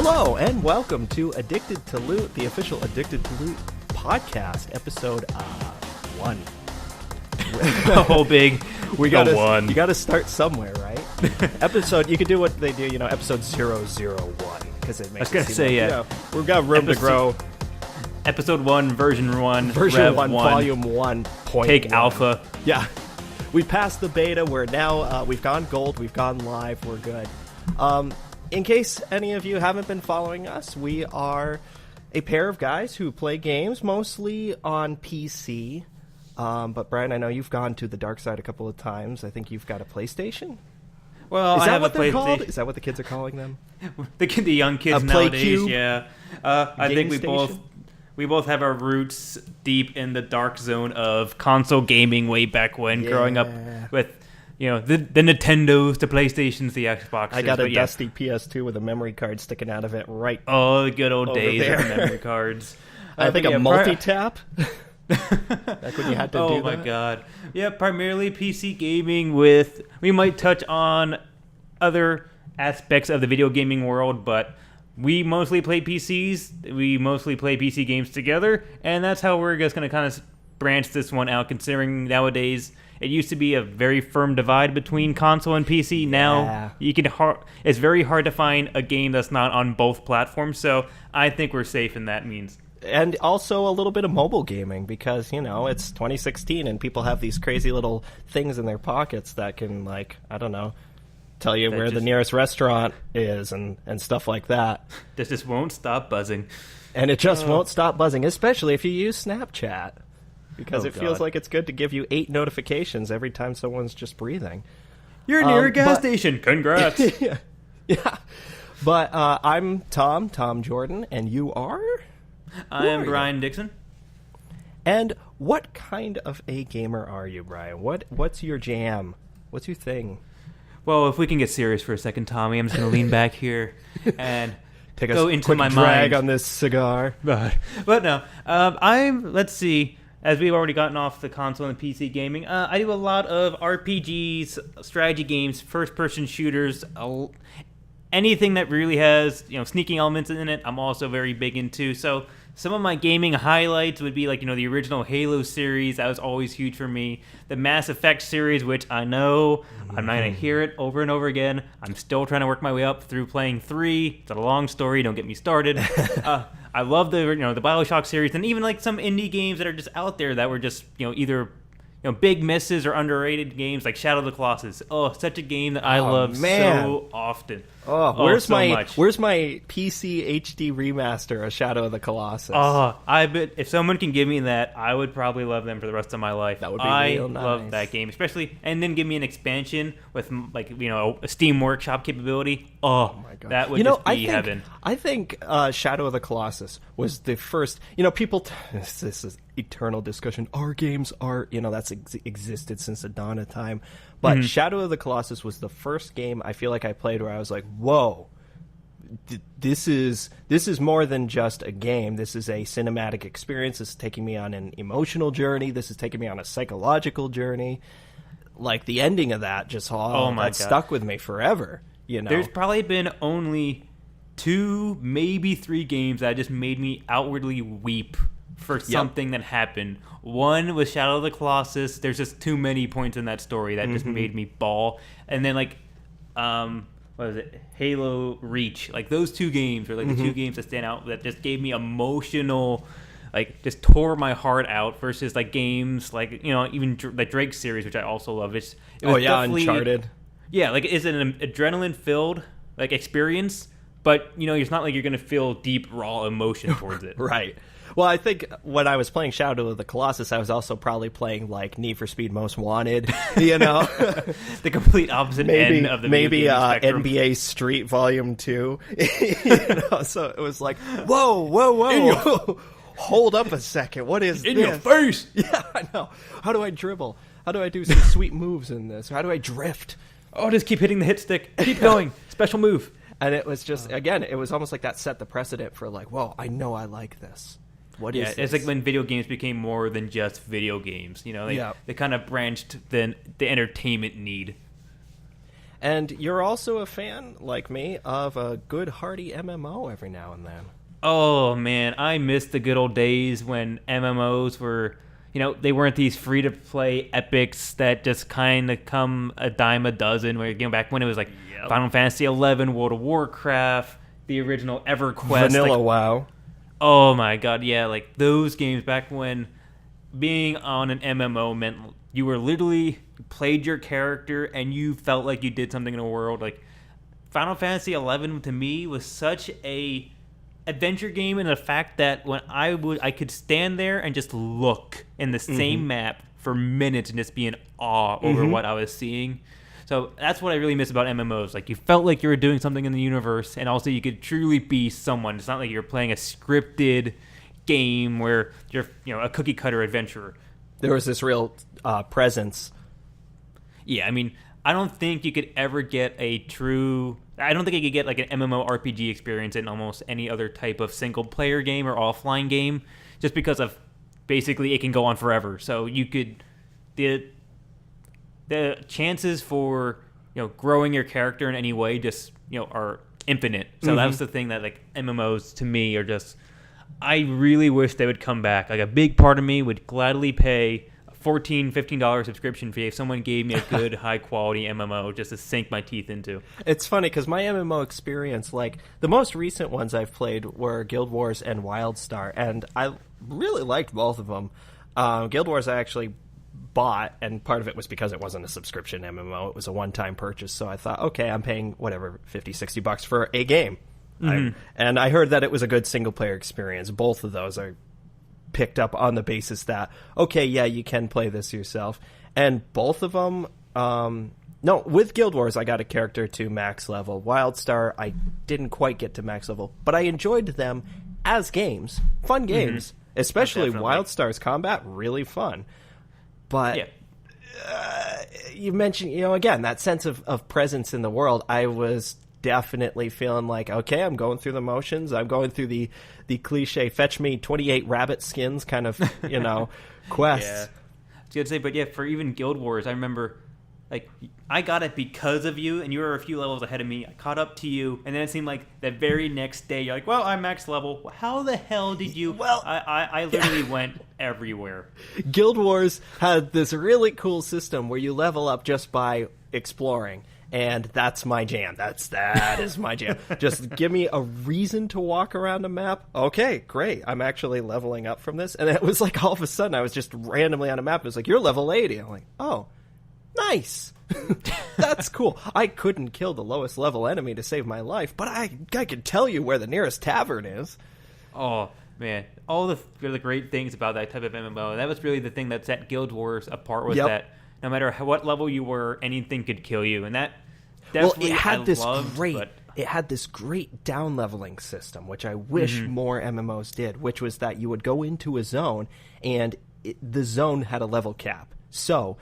Hello and welcome to Addicted to Loot, the official Addicted to Loot podcast, episode 1. Oh, big. We got one. You got to start somewhere, right? Episode. You could do what they do, episode 001, because it makes. I was gonna it say, like, yeah. We've got room to grow. Episode 1, version 1, version Rev 1, volume 1. Take alpha. Yeah, we passed the beta. We're now we've gone gold. We've gone live. We're good. In case any of you haven't been following us, we are a pair of guys who play games mostly on PC. But Brian, I know you've gone to the dark side a couple of times. I think you've got a PlayStation. Well, Is I that have what a they're PlayStation. called? Is that what the kids are calling them? The young kids A Play nowadays, Cube? yeah. I Game think station? we both have our roots deep in the dark zone of console gaming way back when, growing up with the Nintendos, the PlayStations, the Xboxes. I got a dusty PS2 with a memory card sticking out of it right. Oh, the good old over days there. of memory cards. I think a yeah, multi-tap. Back when you had to do that. Oh my god. Yeah, primarily PC gaming we might touch on other aspects of the video gaming world, but we mostly play PCs. We mostly play PC games together, and that's how we're just going to kind of branch this one out, considering nowadays it used to be a very firm divide between console and PC. Now it's very hard to find a game that's not on both platforms, so I think we're safe in that means. And also a little bit of mobile gaming because, it's 2016 and people have these crazy little things in their pockets that can, tell you where the nearest restaurant is and stuff like that. This just won't stop buzzing. And it just won't stop buzzing, especially if you use Snapchat. Because it feels like it's good to give you 8 notifications every time someone's just breathing. You're near a gas station. Congrats. Yeah. But I'm Tom Jordan, and you are? I am Brian Dixon. And what kind of a gamer are you, Brian? What's your jam? What's your thing? Well, if we can get serious for a second, Tommy, I'm just going to lean back here and take go a into quick my drag mind. On this cigar. But no, let's see, as we've already gotten off the console and PC gaming, I do a lot of RPGs, strategy games, first-person shooters, anything that really has sneaking elements in it. I'm also very big into. So some of my gaming highlights would be the original Halo series. That was always huge for me. The Mass Effect series, which I know I'm not going to hear it over and over again. I'm still trying to work my way up through playing 3. It's a long story. Don't get me started. I love the BioShock series, and even some indie games that are just out there that were just either big misses or underrated games like Shadow of the Colossus. Oh, such a game that I love so often. Where's so my much. Where's my PC HD remaster of Shadow of the Colossus? I bet if someone can give me that, I would probably love them for the rest of my life. That would be real nice. I love that game, especially, and then give me an expansion with a Steam Workshop capability. Oh my god, that would just be heaven. I think Shadow of the Colossus was the first. People. This is eternal discussion. Our games are that's existed since the dawn of time. But Shadow of the Colossus was the first game I feel like I played where I was like, whoa, this is more than just a game. This is a cinematic experience. This is taking me on an emotional journey. This is taking me on a psychological journey. Like the ending of that just stuck with me forever. There's probably been only 2, maybe 3 games that just made me outwardly weep for something that happened. One was Shadow of the Colossus. There's just too many points in that story that just made me bawl. And then what was it? Halo Reach. Those 2 games were the 2 games that stand out that just gave me emotional, just tore my heart out. Versus games even the Drake series, which I also love. It was Uncharted. Yeah, it's an adrenaline filled experience, but it's not you're gonna feel deep raw emotion towards it. Right. Well, I think when I was playing Shadow of the Colossus, I was also probably playing Need for Speed Most Wanted, the complete opposite end of the maybe spectrum. NBA Street Volume 2. So it was like, whoa, hold up a second, what is this? In your face! Yeah, I know. How do I dribble? How do I do some sweet moves in this? How do I drift? Oh, just keep hitting the hit stick. Keep going. Special move. And it was just, again, it was almost like that set the precedent for whoa, I know I like this. What is this? It's when video games became more than just video games. They kind of branched the entertainment need. And you're also a fan, like me, of a good hearty MMO every now and then. Oh, man, I miss the good old days when MMOs were, they weren't these free-to-play epics that just kind of come a dime a dozen, where, back when it was like Final Fantasy XI, World of Warcraft, the original EverQuest. Vanilla WoW. Oh, my God, yeah, like those games back when being on an MMO meant you were literally played your character and you felt like you did something in the world. Like Final Fantasy XI to me was such a adventure game in the fact that when I could stand there and just look in the same map for minutes and just be in awe over what I was seeing. So that's what I really miss about MMOs. Like you felt like you were doing something in the universe, and also you could truly be someone. It's not like you're playing a scripted game where you're a cookie cutter adventurer. There was this real presence. Yeah, I mean, I don't think you could ever get I don't think you could get like an MMORPG experience in almost any other type of single player game or offline game, just because of basically it can go on forever. So you could the chances for growing your character in any way just are infinite. So that's the thing that like MMOs to me are just. I really wish they would come back. Like a big part of me would gladly pay a $14, $15 subscription fee if someone gave me a good, high-quality MMO just to sink my teeth into. It's funny because my MMO experience, like the most recent ones I've played were Guild Wars and WildStar, and I really liked both of them. Guild Wars I actually bought, and part of it was because it wasn't a subscription MMO. It was a one-time purchase, so I thought, okay, I'm paying whatever, $50, $60 for a game. And I heard that it was a good single-player experience. Both of those are picked up on the basis that, okay, yeah, you can play this yourself. And both of them, with Guild Wars, I got a character to max level. WildStar, I didn't quite get to max level, but I enjoyed them as games. Fun games. Especially WildStar's combat, really fun. But you mentioned, again, that sense of presence in the world. I was definitely feeling like, okay, I'm going through the motions. I'm going through the cliche, fetch me 28 rabbit skins kind of, quests. Yeah. I was going to say, but for even Guild Wars, I remember, like, I got it because of you, and you were a few levels ahead of me. I caught up to you, and then it seemed like the very next day, you're like, well, I'm max level. How the hell did you... Well, I literally went everywhere. Guild Wars had this really cool system where you level up just by exploring. And that's my jam. That is my jam. Just give me a reason to walk around a map. Okay, great. I'm actually leveling up from this. And it was like all of a sudden I was just randomly on a map. It was like, you're level 80. I'm like, oh, nice. That's cool. I couldn't kill the lowest level enemy to save my life, but I could tell you where the nearest tavern is. Oh, man. All the great things about that type of MMO. That was really the thing that set Guild Wars apart was that no matter what level you were, anything could kill you, and that definitely it had this great down leveling system, which I wish more MMOs did. Which was that you would go into a zone, and the zone had a level cap. So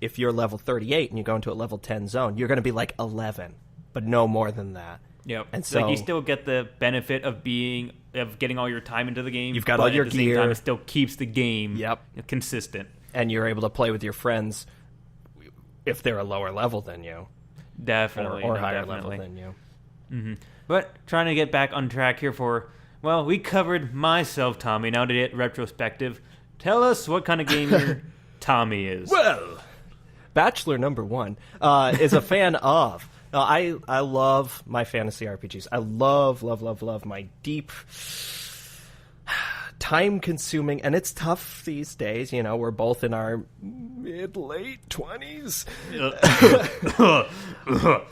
if you're level 38 and you go into a level 10 zone, you're going to be like 11, but no more than that. Yep. And so like you still get the benefit of getting all your time into the game. You've got all your gear. Same time, it still keeps the game consistent, and you're able to play with your friends if they're a lower level than you. Definitely. Or higher level than you. Mm-hmm. But trying to get back on track here we covered myself, Tommy. Now to get retrospective, tell us what kind of gamer Tommy is. Well, Bachelor number 1 is a fan of. I love my fantasy RPGs. I love my deep, time-consuming, and it's tough these days. We're both in our mid-late 20s.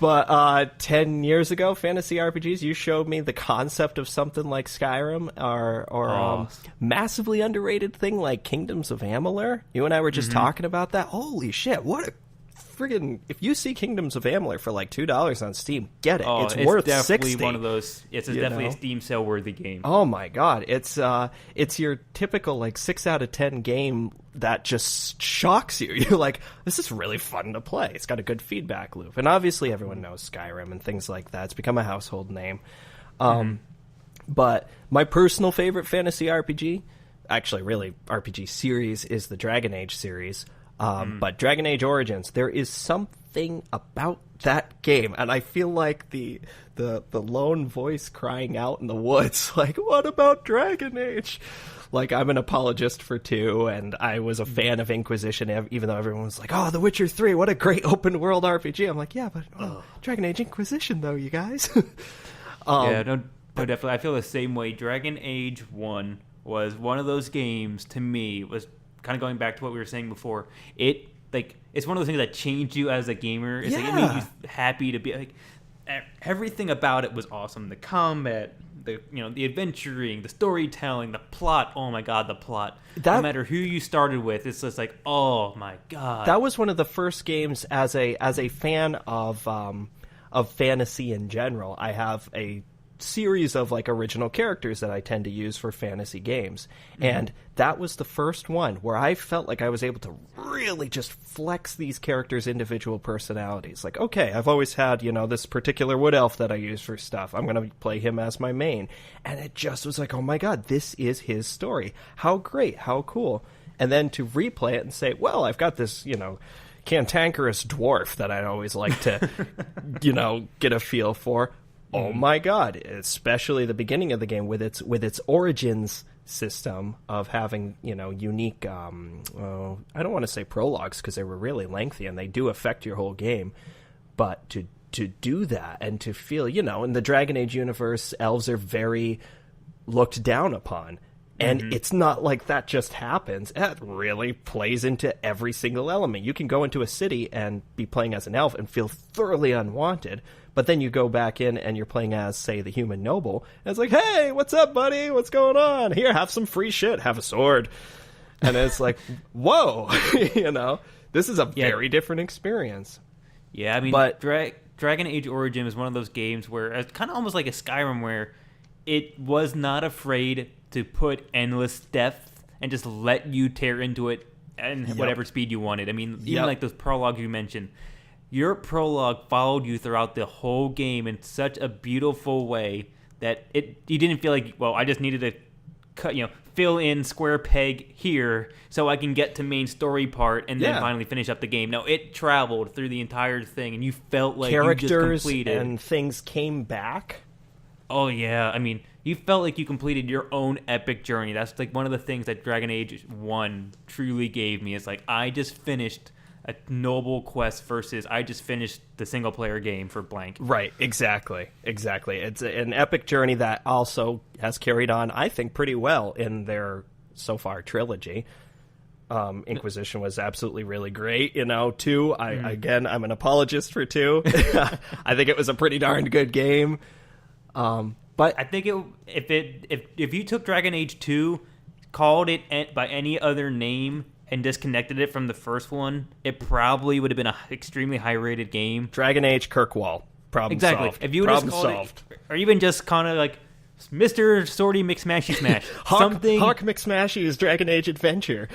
But 10 years ago, fantasy RPGs, you showed me the concept of something like Skyrim or massively underrated thing like Kingdoms of Amalur. You and I were just talking about that. Holy shit, what a friggin'... If you see Kingdoms of Amalur for like $2 on Steam, get it. It's worth definitely $60. One of those. It's definitely a Steam sale worthy game. Oh my god, it's your typical like 6 out of 10 game that just shocks you. You're like, this is really fun to play. It's got a good feedback loop, and obviously everyone knows Skyrim and things like that. It's become a household name. But my personal favorite fantasy RPG, actually, really RPG series, is the Dragon Age series. But Dragon Age Origins, there is something something about that game, and I feel like the lone voice crying out in the woods, like, what about Dragon Age? Like, I'm an apologist for 2, and I was a fan of Inquisition, even though everyone was like, oh, The Witcher 3, what a great open-world RPG. I'm like, yeah, but Dragon Age Inquisition, though, you guys. Yeah, no, definitely. I feel the same way. Dragon Age 1 was one of those games, to me, was kind of going back to what we were saying before. It's one of those things that changed you as a gamer. It's like it made you happy to be like. Everything about it was awesome. The combat, the adventuring, the storytelling, the plot. Oh my god, the plot. No matter who you started with, it's just like, oh my god. That was one of the first games as a fan of fantasy in general. I have a series of like original characters that I tend to use for fantasy games. And that was the first one where I felt like I was able to really just flex these characters' individual personalities. Like, okay, I've always had, this particular wood elf that I use for stuff. I'm going to play him as my main. And it just was like, oh my god, this is his story. How great, how cool. And then to replay it and say, well, I've got this, cantankerous dwarf that I'd always like to, get a feel for. Oh my god, especially the beginning of the game with its origins system of having, unique, I don't want to say prologues because they were really lengthy and they do affect your whole game, but to do that and to feel, in the Dragon Age universe, elves are very looked down upon. And it's not like that just happens. It really plays into every single element. You can go into a city and be playing as an elf and feel thoroughly unwanted, but then you go back in and you're playing as, say, the human noble, and it's like, hey, what's up, buddy? What's going on? Here, have some free shit. Have a sword. And it's like, whoa, this is a very different experience. Yeah, I mean, Dragon Age Origin is one of those games where it's kind of almost like a Skyrim where it was not afraid to put endless depth and just let you tear into it at whatever speed you wanted. I mean, even like those prologues you mentioned, your prologue followed you throughout the whole game in such a beautiful way that you didn't feel like, well, I just needed to cut, fill in square peg here so I can get to main story part and then finally finish up the game. No, it traveled through the entire thing and you felt like characters you just completed. And things came back. Oh, yeah. I mean, you felt like you completed your own epic journey. That's like one of the things that Dragon Age 1 truly gave me. It's like, I just finished a noble quest versus I just finished the single-player game for blank. Right, exactly. It's an epic journey that also has carried on, I think, pretty well in their, so far, trilogy. Inquisition was absolutely really great. 2, I'm an apologist for 2. I think it was a pretty darn good game. But I think if you took Dragon Age 2, called it by any other name, and disconnected it from the first one, it probably would have been an extremely high-rated game. Dragon Age Kirkwall. Problem solved. If you would just called it, or even just kind of like Mr. Swordy McSmashy Smash. Hawk McSmashy's Dragon Age Adventure.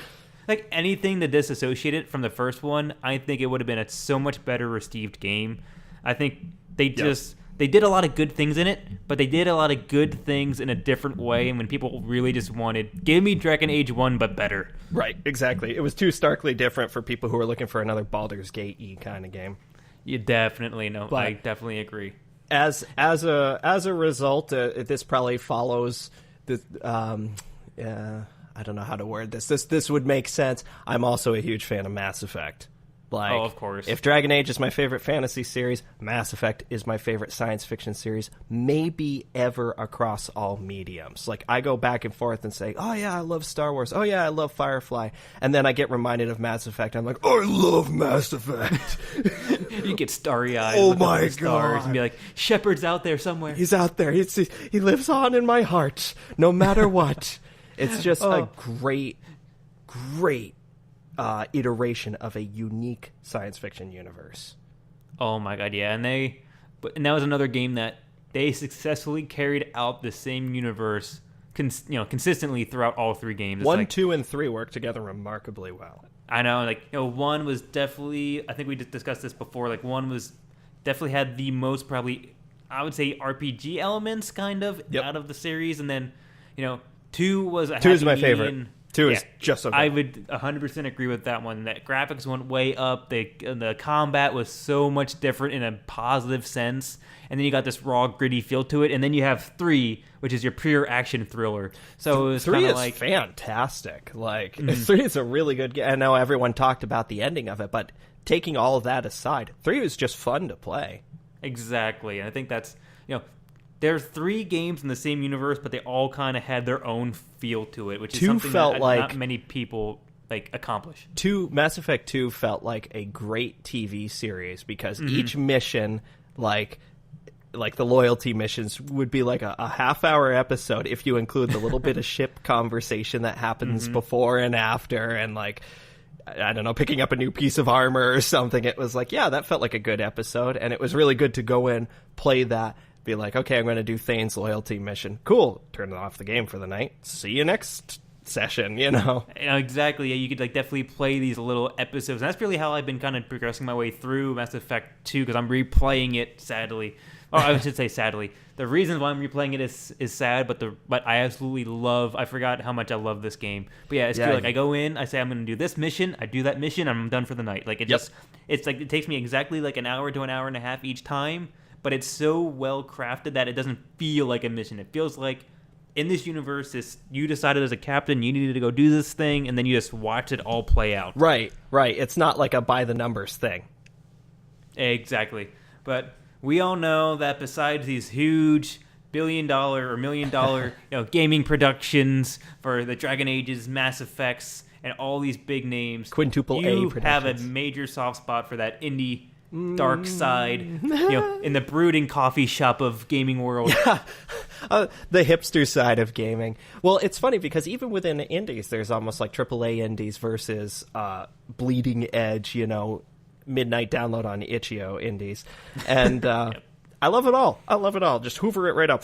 Like anything that disassociated from the first one, I think it would have been a so much better received game. I think they did a lot of good things in it, but they did a lot of good things in a different way. And when people really just wanted, give me Dragon Age 1, but better. Right, exactly. It was too starkly different for people who were looking for another Baldur's Gate-y kind of game. You definitely know. But I definitely agree. As a result, this probably follows the. I don't know how to word this. This would make sense. I'm also a huge fan of Mass Effect. Of course. If Dragon Age is my favorite fantasy series, Mass Effect is my favorite science fiction series, maybe ever across all mediums. Like, I go back and forth and say, oh yeah, I love Star Wars. Oh yeah, I love Firefly. And then I get reminded of Mass Effect. I'm like, I love Mass Effect. You get starry-eyed. Oh my god. And be like, Shepard's out there somewhere. He's out there. He lives on in my heart, no matter what. It's just a great iteration of a unique science fiction universe. Oh my god, yeah, and that was another game that they successfully carried out the same universe, consistently throughout all 3 games. 1, 2, and 3 work together remarkably well. I know, 1 was definitely. I think we discussed this before. 1 was definitely had the most probably, I would say, RPG elements kind of out of the series, and then 2 was. 2 is my favorite. 2 is just so good. I would 100% agree with that one. That graphics went way up. The combat was so much different in a positive sense. And then you got this raw, gritty feel to it. And then you have 3, which is your pure action thriller. So it was 3 is like fantastic. Like 3 is a really good game. I know everyone talked about the ending of it, but taking all of that aside, 3 was just fun to play. Exactly. And I think that's, there are 3 games in the same universe, but they all kind of had their own feel to it, which is something that not many people accomplish. Mass Effect 2 felt like a great TV series because each mission, like the loyalty missions, would be like a half-hour episode if you include the little bit of ship conversation that happens before and after, and I don't know, picking up a new piece of armor or something. It was like, yeah, that felt like a good episode, and it was really good to go in, play that, be like, okay, I'm going to do Thane's loyalty mission. Cool. Turn off the game for the night. See you next session, Exactly. Yeah, you could definitely play these little episodes. And that's really how I've been kind of progressing my way through Mass Effect 2, because I'm replaying it, sadly. Or I should say sadly. The reason why I'm replaying it is sad, but I absolutely love, I forgot how much I love this game. But yeah, it's cool. I go in, I say I'm going to do this mission, I do that mission, I'm done for the night. It's like, it takes me exactly like an hour to an hour and a half each time, but it's so well crafted that it doesn't feel like a mission. It feels like in this universe, you decided as a captain you needed to go do this thing, and then you just watch it all play out. Right. It's not like a by the numbers thing. Exactly. But we all know that besides these huge billion-dollar or million-dollar gaming productions for the Dragon Ages, Mass Effects, and all these big names, quintuple A productions, have a major soft spot for that indie dark side, in the brooding coffee shop of gaming world. The hipster side of gaming. Well, it's funny because even within the indies, there's almost like AAA indies versus bleeding edge, midnight download on itch.io indies. And I love it all. Just hoover it right up.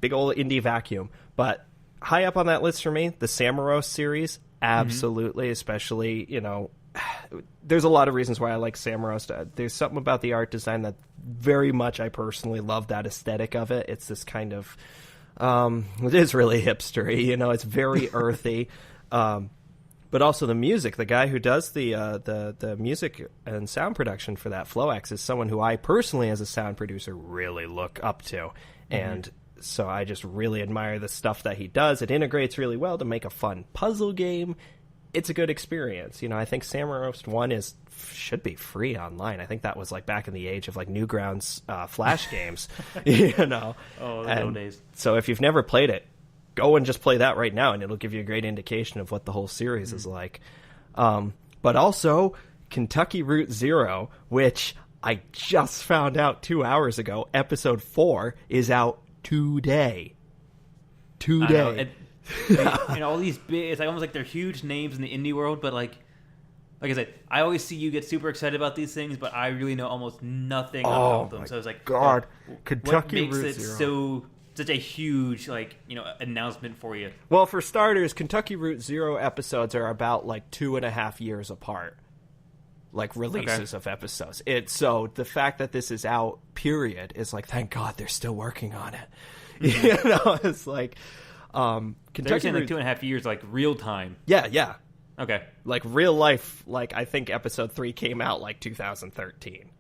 Big old indie vacuum. But high up on that list for me, the Samuro series, absolutely, especially, there's a lot of reasons why I like Samuro. There's something about the art design that very much I personally love that aesthetic of it. It's this kind of, it is really hipstery, it's very earthy. But also the music. The guy who does the music and sound production for that, Floax, is someone who I personally, as a sound producer, really look up to. And so I just really admire the stuff that he does. It integrates really well to make a fun puzzle game. It's a good experience. I think Samuro 1 should be free online. I think that was back in the age of Newgrounds Flash games. Oh, the old days. So if you've never played it, go and just play that right now, and it'll give you a great indication of what the whole series is like. But also, Kentucky Route Zero, which I just found out 2 hours ago, episode 4 is out today. All these big, it's almost like they're huge names in the indie world, but like I said, I always see you get super excited about these things, but I really know almost nothing about them. So it's like, God, Kentucky what makes Route it Zero. such a huge announcement for you? Well, for starters, Kentucky Route Zero episodes are about 2.5 years apart. Releases of episodes. So the fact that this is out, period, is thank God they're still working on it. It's like Kentucky saying 2.5 years, real time. Yeah. Okay. Real life, I think episode 3 came out 2013.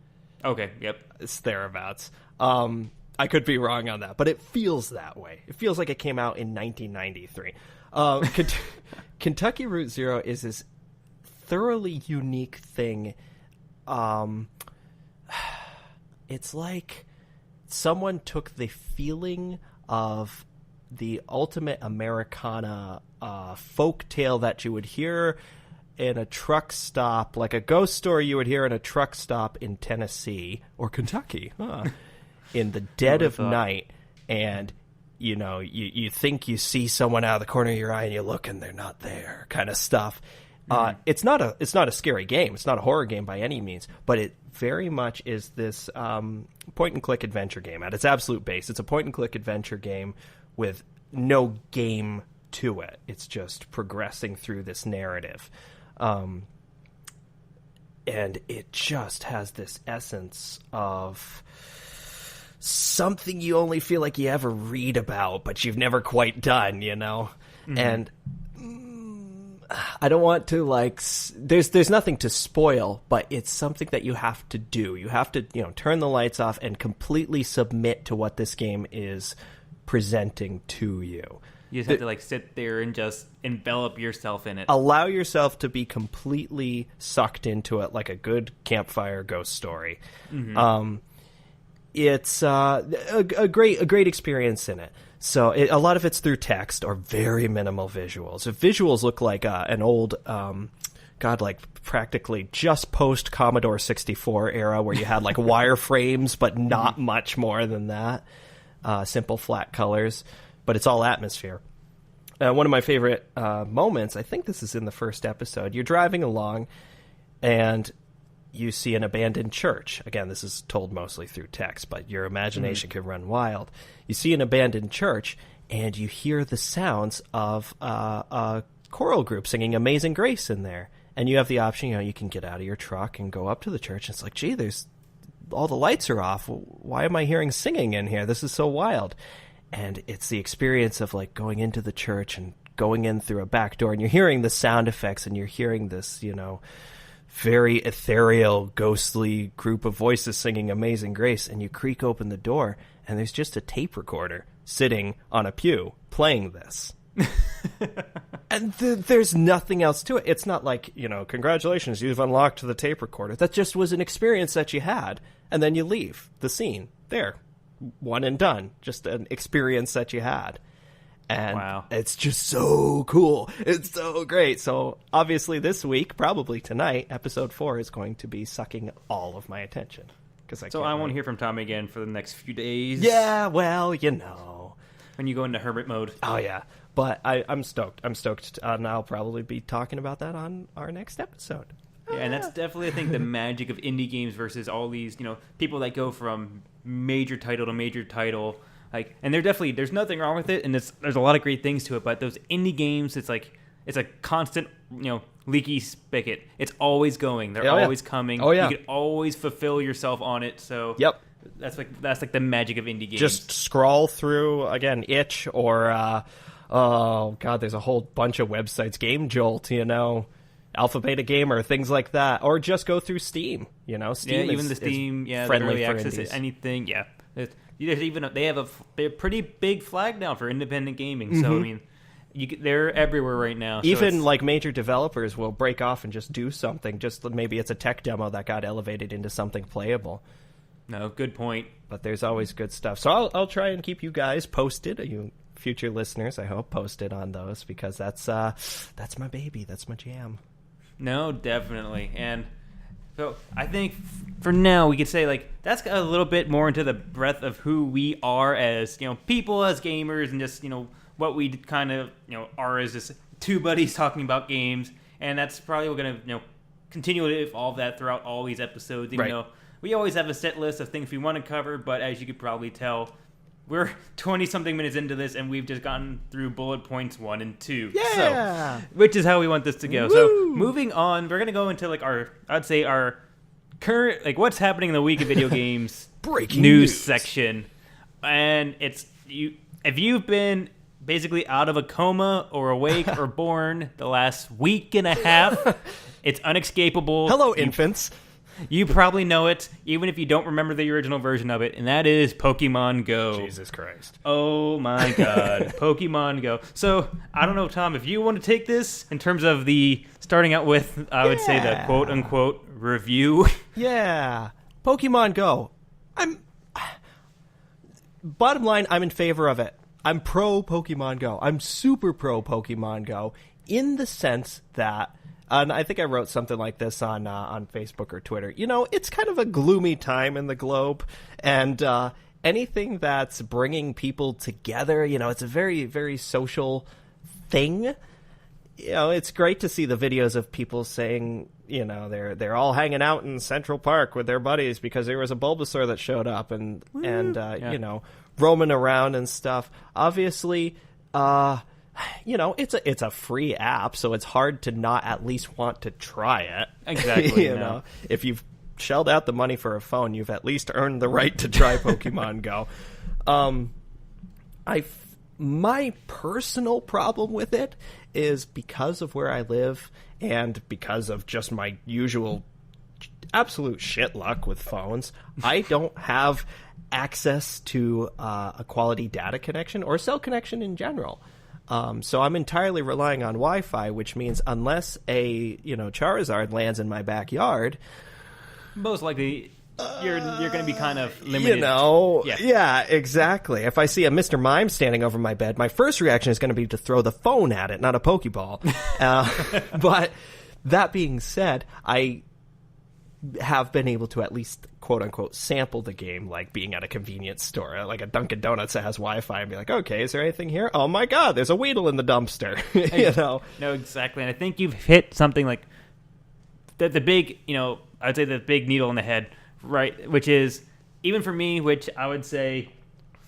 Okay, yep. It's thereabouts. I could be wrong on that, but it feels that way. It feels like it came out in 1993. Kentucky Route Zero is this thoroughly unique thing. It's like someone took the feeling of the ultimate Americana folk tale that you would hear in a truck stop, like a ghost story you would hear in a truck stop in Tennessee or Kentucky in the dead of night, and you think you see someone out of the corner of your eye and you look and they're not there, kind of stuff. It's not a scary game. It's not a horror game by any means, but it very much is this point-and-click adventure game. At its absolute base, it's a point-and-click adventure game with no game to it. It's just progressing through this narrative. And it just has this essence of something you only feel like you ever read about, but you've never quite done, And I don't want to there's nothing to spoil, but it's something that you have to do. You have to, turn the lights off and completely submit to what this game is presenting to you. You just have to sit there and just envelop yourself in it. Allow yourself to be completely sucked into it like a good campfire ghost story. Mm-hmm. It's a great experience in it. So a lot of it's through text or very minimal visuals. If visuals look like an old, practically just post Commodore 64 era where you had wireframes, but not much more than that. Simple flat colors, but it's all atmosphere. One of my favorite moments, I think this is in the first episode, you're driving along and you see an abandoned church. Again, this is told mostly through text, but your imagination could run wild. You see an abandoned church, and you hear the sounds of a choral group singing Amazing Grace in there. And you have the option, you can get out of your truck and go up to the church. And it's like, gee, all the lights are off. Why am I hearing singing in here? This is so wild. And it's the experience of going into the church and going in through a back door, and you're hearing the sound effects, and you're hearing this, very ethereal, ghostly group of voices singing Amazing Grace, and you creak open the door, and there's just a tape recorder sitting on a pew playing this. And there's nothing else to it. It's not congratulations, you've unlocked the tape recorder. That just was an experience that you had, and then you leave the scene. There. One and done. Just an experience that you had. And wow. It's just so cool. It's so great. So obviously this week, probably tonight, episode 4 is going to be sucking all of my attention. I won't hear from Tommy again for the next few days. Yeah, well, when you go into hermit mode. Oh, yeah. But I'm stoked. And I'll probably be talking about that on our next episode. Yeah, and that's definitely, I think, the magic of indie games versus all these, people that go from major title to major title. And there's nothing wrong with it, and there's a lot of great things to it. But those indie games, it's a constant, leaky spigot. It's always going. They're always coming. Oh yeah. You can always fulfill yourself on it. So yep. That's the magic of indie games. Just scroll through again, itch or there's a whole bunch of websites, Game Jolt, Alpha Beta Gamer, things like that, or just go through Steam. Steam even the Steam, friendly for access indies. Anything, yeah. They have a pretty big flag now for independent gaming. So I mean, they're everywhere right now. Even major developers will break off and just do something. Just maybe it's a tech demo that got elevated into something playable. No, good point. But there's always good stuff. So I'll try and keep you guys posted. You future listeners, I hope, posted on those, because that's my baby. That's my jam. No, definitely. And so I think for now we could say that's a little bit more into the breadth of who we are as people, as gamers, and just what we kind of are as just two buddies talking about games. And that's probably we're gonna continue to evolve that throughout all these episodes. Even though we always have a set list of things we want to cover, but as you could probably tell, we're 20-something minutes into this, and we've just gotten through bullet points 1 and 2. Yeah! So, which is how we want this to go. Woo! So, moving on, we're going to go into, our current, what's happening in the week of video games breaking news section. And if you've been basically out of a coma or awake or born the last week and a half, it's unescapable. Hello, infants. You probably know it, even if you don't remember the original version of it, and that is Pokemon Go. Jesus Christ. Oh my God. Pokemon Go. So, I don't know, Tom, if you want to take this in terms of starting out with, I would say the quote-unquote review. Yeah. Pokemon Go. Bottom line, I'm in favor of it. I'm pro Pokemon Go. I'm super pro Pokemon Go in the sense that, and I think I wrote something like this on Facebook or Twitter. It's kind of a gloomy time in the globe, and anything that's bringing people together, it's a very, very social thing. It's great to see the videos of people saying, they're all hanging out in Central Park with their buddies because there was a Bulbasaur that showed up, and roaming around and stuff. Obviously, it's a free app, so it's hard to not at least want to try it. Exactly. If you've shelled out the money for a phone, you've at least earned the right to try Pokemon Go. My personal problem with it is because of where I live and because of just my usual absolute shit luck with phones, I don't have access to a quality data connection or cell connection in general. So I'm entirely relying on Wi-Fi, which means unless a Charizard lands in my backyard, most likely you're going to be kind of limited. Yeah, exactly. If I see a Mr. Mime standing over my bed, my first reaction is going to be to throw the phone at it, not a Pokeball. But that being said, I have been able to at least quote-unquote sample the game, like being at a convenience store, like a Dunkin' Donuts that has Wi-Fi, and be like, okay, is there anything here? Oh my god, there's a Weedle in the dumpster. No, exactly. And I think you've hit something like the big, I'd say the big needle in the head, right? Which is, even for me, which I would say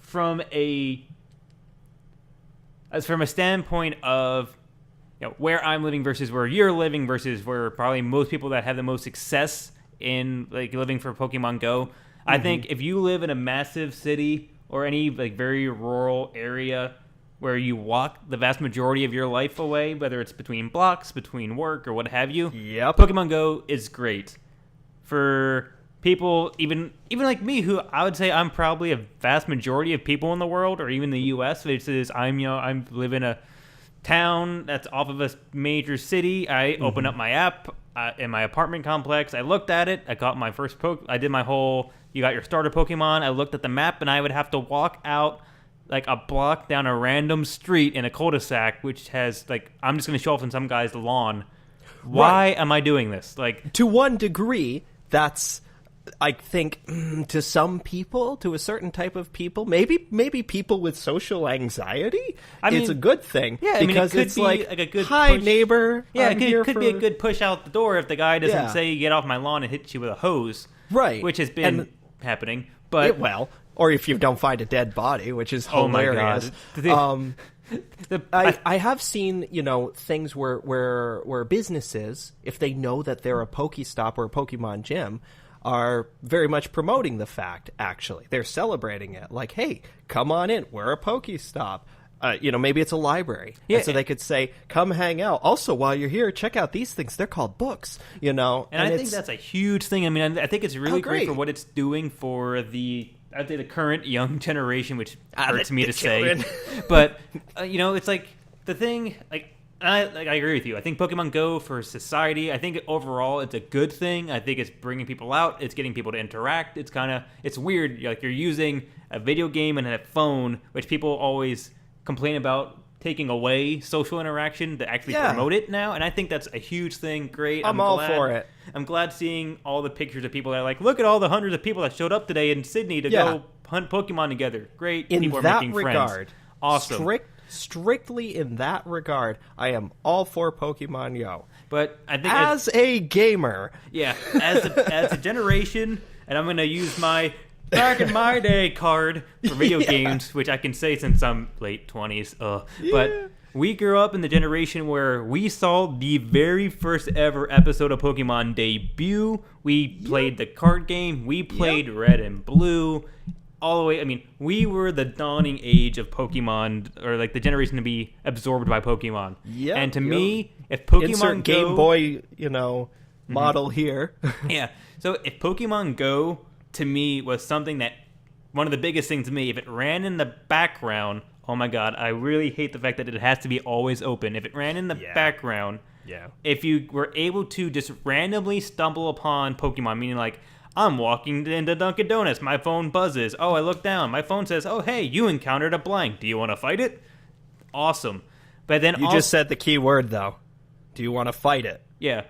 from a standpoint of where I'm living versus where you're living versus where probably most people that have the most success in like living for Pokemon Go. I think if you live in a massive city or any like very rural area where you walk the vast majority of your life away, whether it's between blocks, between work, or what have you, Pokemon Go is great for people even like me, who I would say I'm probably a vast majority of people in the world, or even the U.S. Which is I live in a town that's off of a major city. I opened up my app in my apartment complex. I looked at it. I got my first I did my whole, you got your starter Pokemon. I looked at the map, and I would have to walk out like a block down a random street in a cul-de-sac, which has like, I'm just going to show off on some guy's lawn. Why am I doing this? Like, to one degree, that's, I think, to some people, to a certain type of people, maybe people with social anxiety, it's a good thing. Yeah, because it could it's be like a good hi, push. neighbor. Yeah, I'm it could be a good push out the door if the guy doesn't say, get off my lawn, and hit you with a hose. Right. Which has been happening. But or if you don't find a dead body, which is hilarious. Oh my God. I have seen, things where businesses, if they know that they're a Pokestop or a Pokemon gym, are very much promoting the fact, actually. They're celebrating it. Like, hey, come on in. We're a Pokestop. Maybe it's a library. Yeah. And so they could say, come hang out. Also, while you're here, check out these things. They're called books, And I think that's a huge thing. I mean, I think it's really great for what it's doing for I'd say the current young generation, which hurts me to say. But, it's like the thing, I agree with you. I think Pokemon Go for society, I think overall it's a good thing. I think it's bringing people out. It's getting people to interact. It's weird. Like, you're using a video game and a phone, which people always complain about taking away social interaction to actually promote it now. And I think that's a huge thing. Great. I'm all for it. I'm glad seeing all the pictures of people that are like, look at all the hundreds of people that showed up today in Sydney to go hunt Pokemon together. Great. People are making friends. Awesome. Strictly in that regard, I am all for Pokemon Go. But I think as a gamer, as a generation, and I'm going to use my back in my day card for video games, which I can say since I'm late 20s. But we grew up in the generation where we saw the very first ever episode of Pokemon debut. We played the card game. We played Red and Blue. All the way, I mean, we were the dawning age of Pokemon, or like the generation to be absorbed by Pokemon. Yeah. And to me, if Pokemon Insert Go, Game Boy, model here. Yeah. So if Pokemon Go, to me, was something that, one of the biggest things to me, if it ran in the background, oh my god, I really hate the fact that it has to be always open. If it ran in the background, if you were able to just randomly stumble upon Pokemon, meaning like, I'm walking into Dunkin' Donuts. My phone buzzes. Oh, I look down. My phone says, oh, hey, you encountered a blank. Do you want to fight it? Awesome. But then you just said the key word, though. Do you want to fight it? Yeah.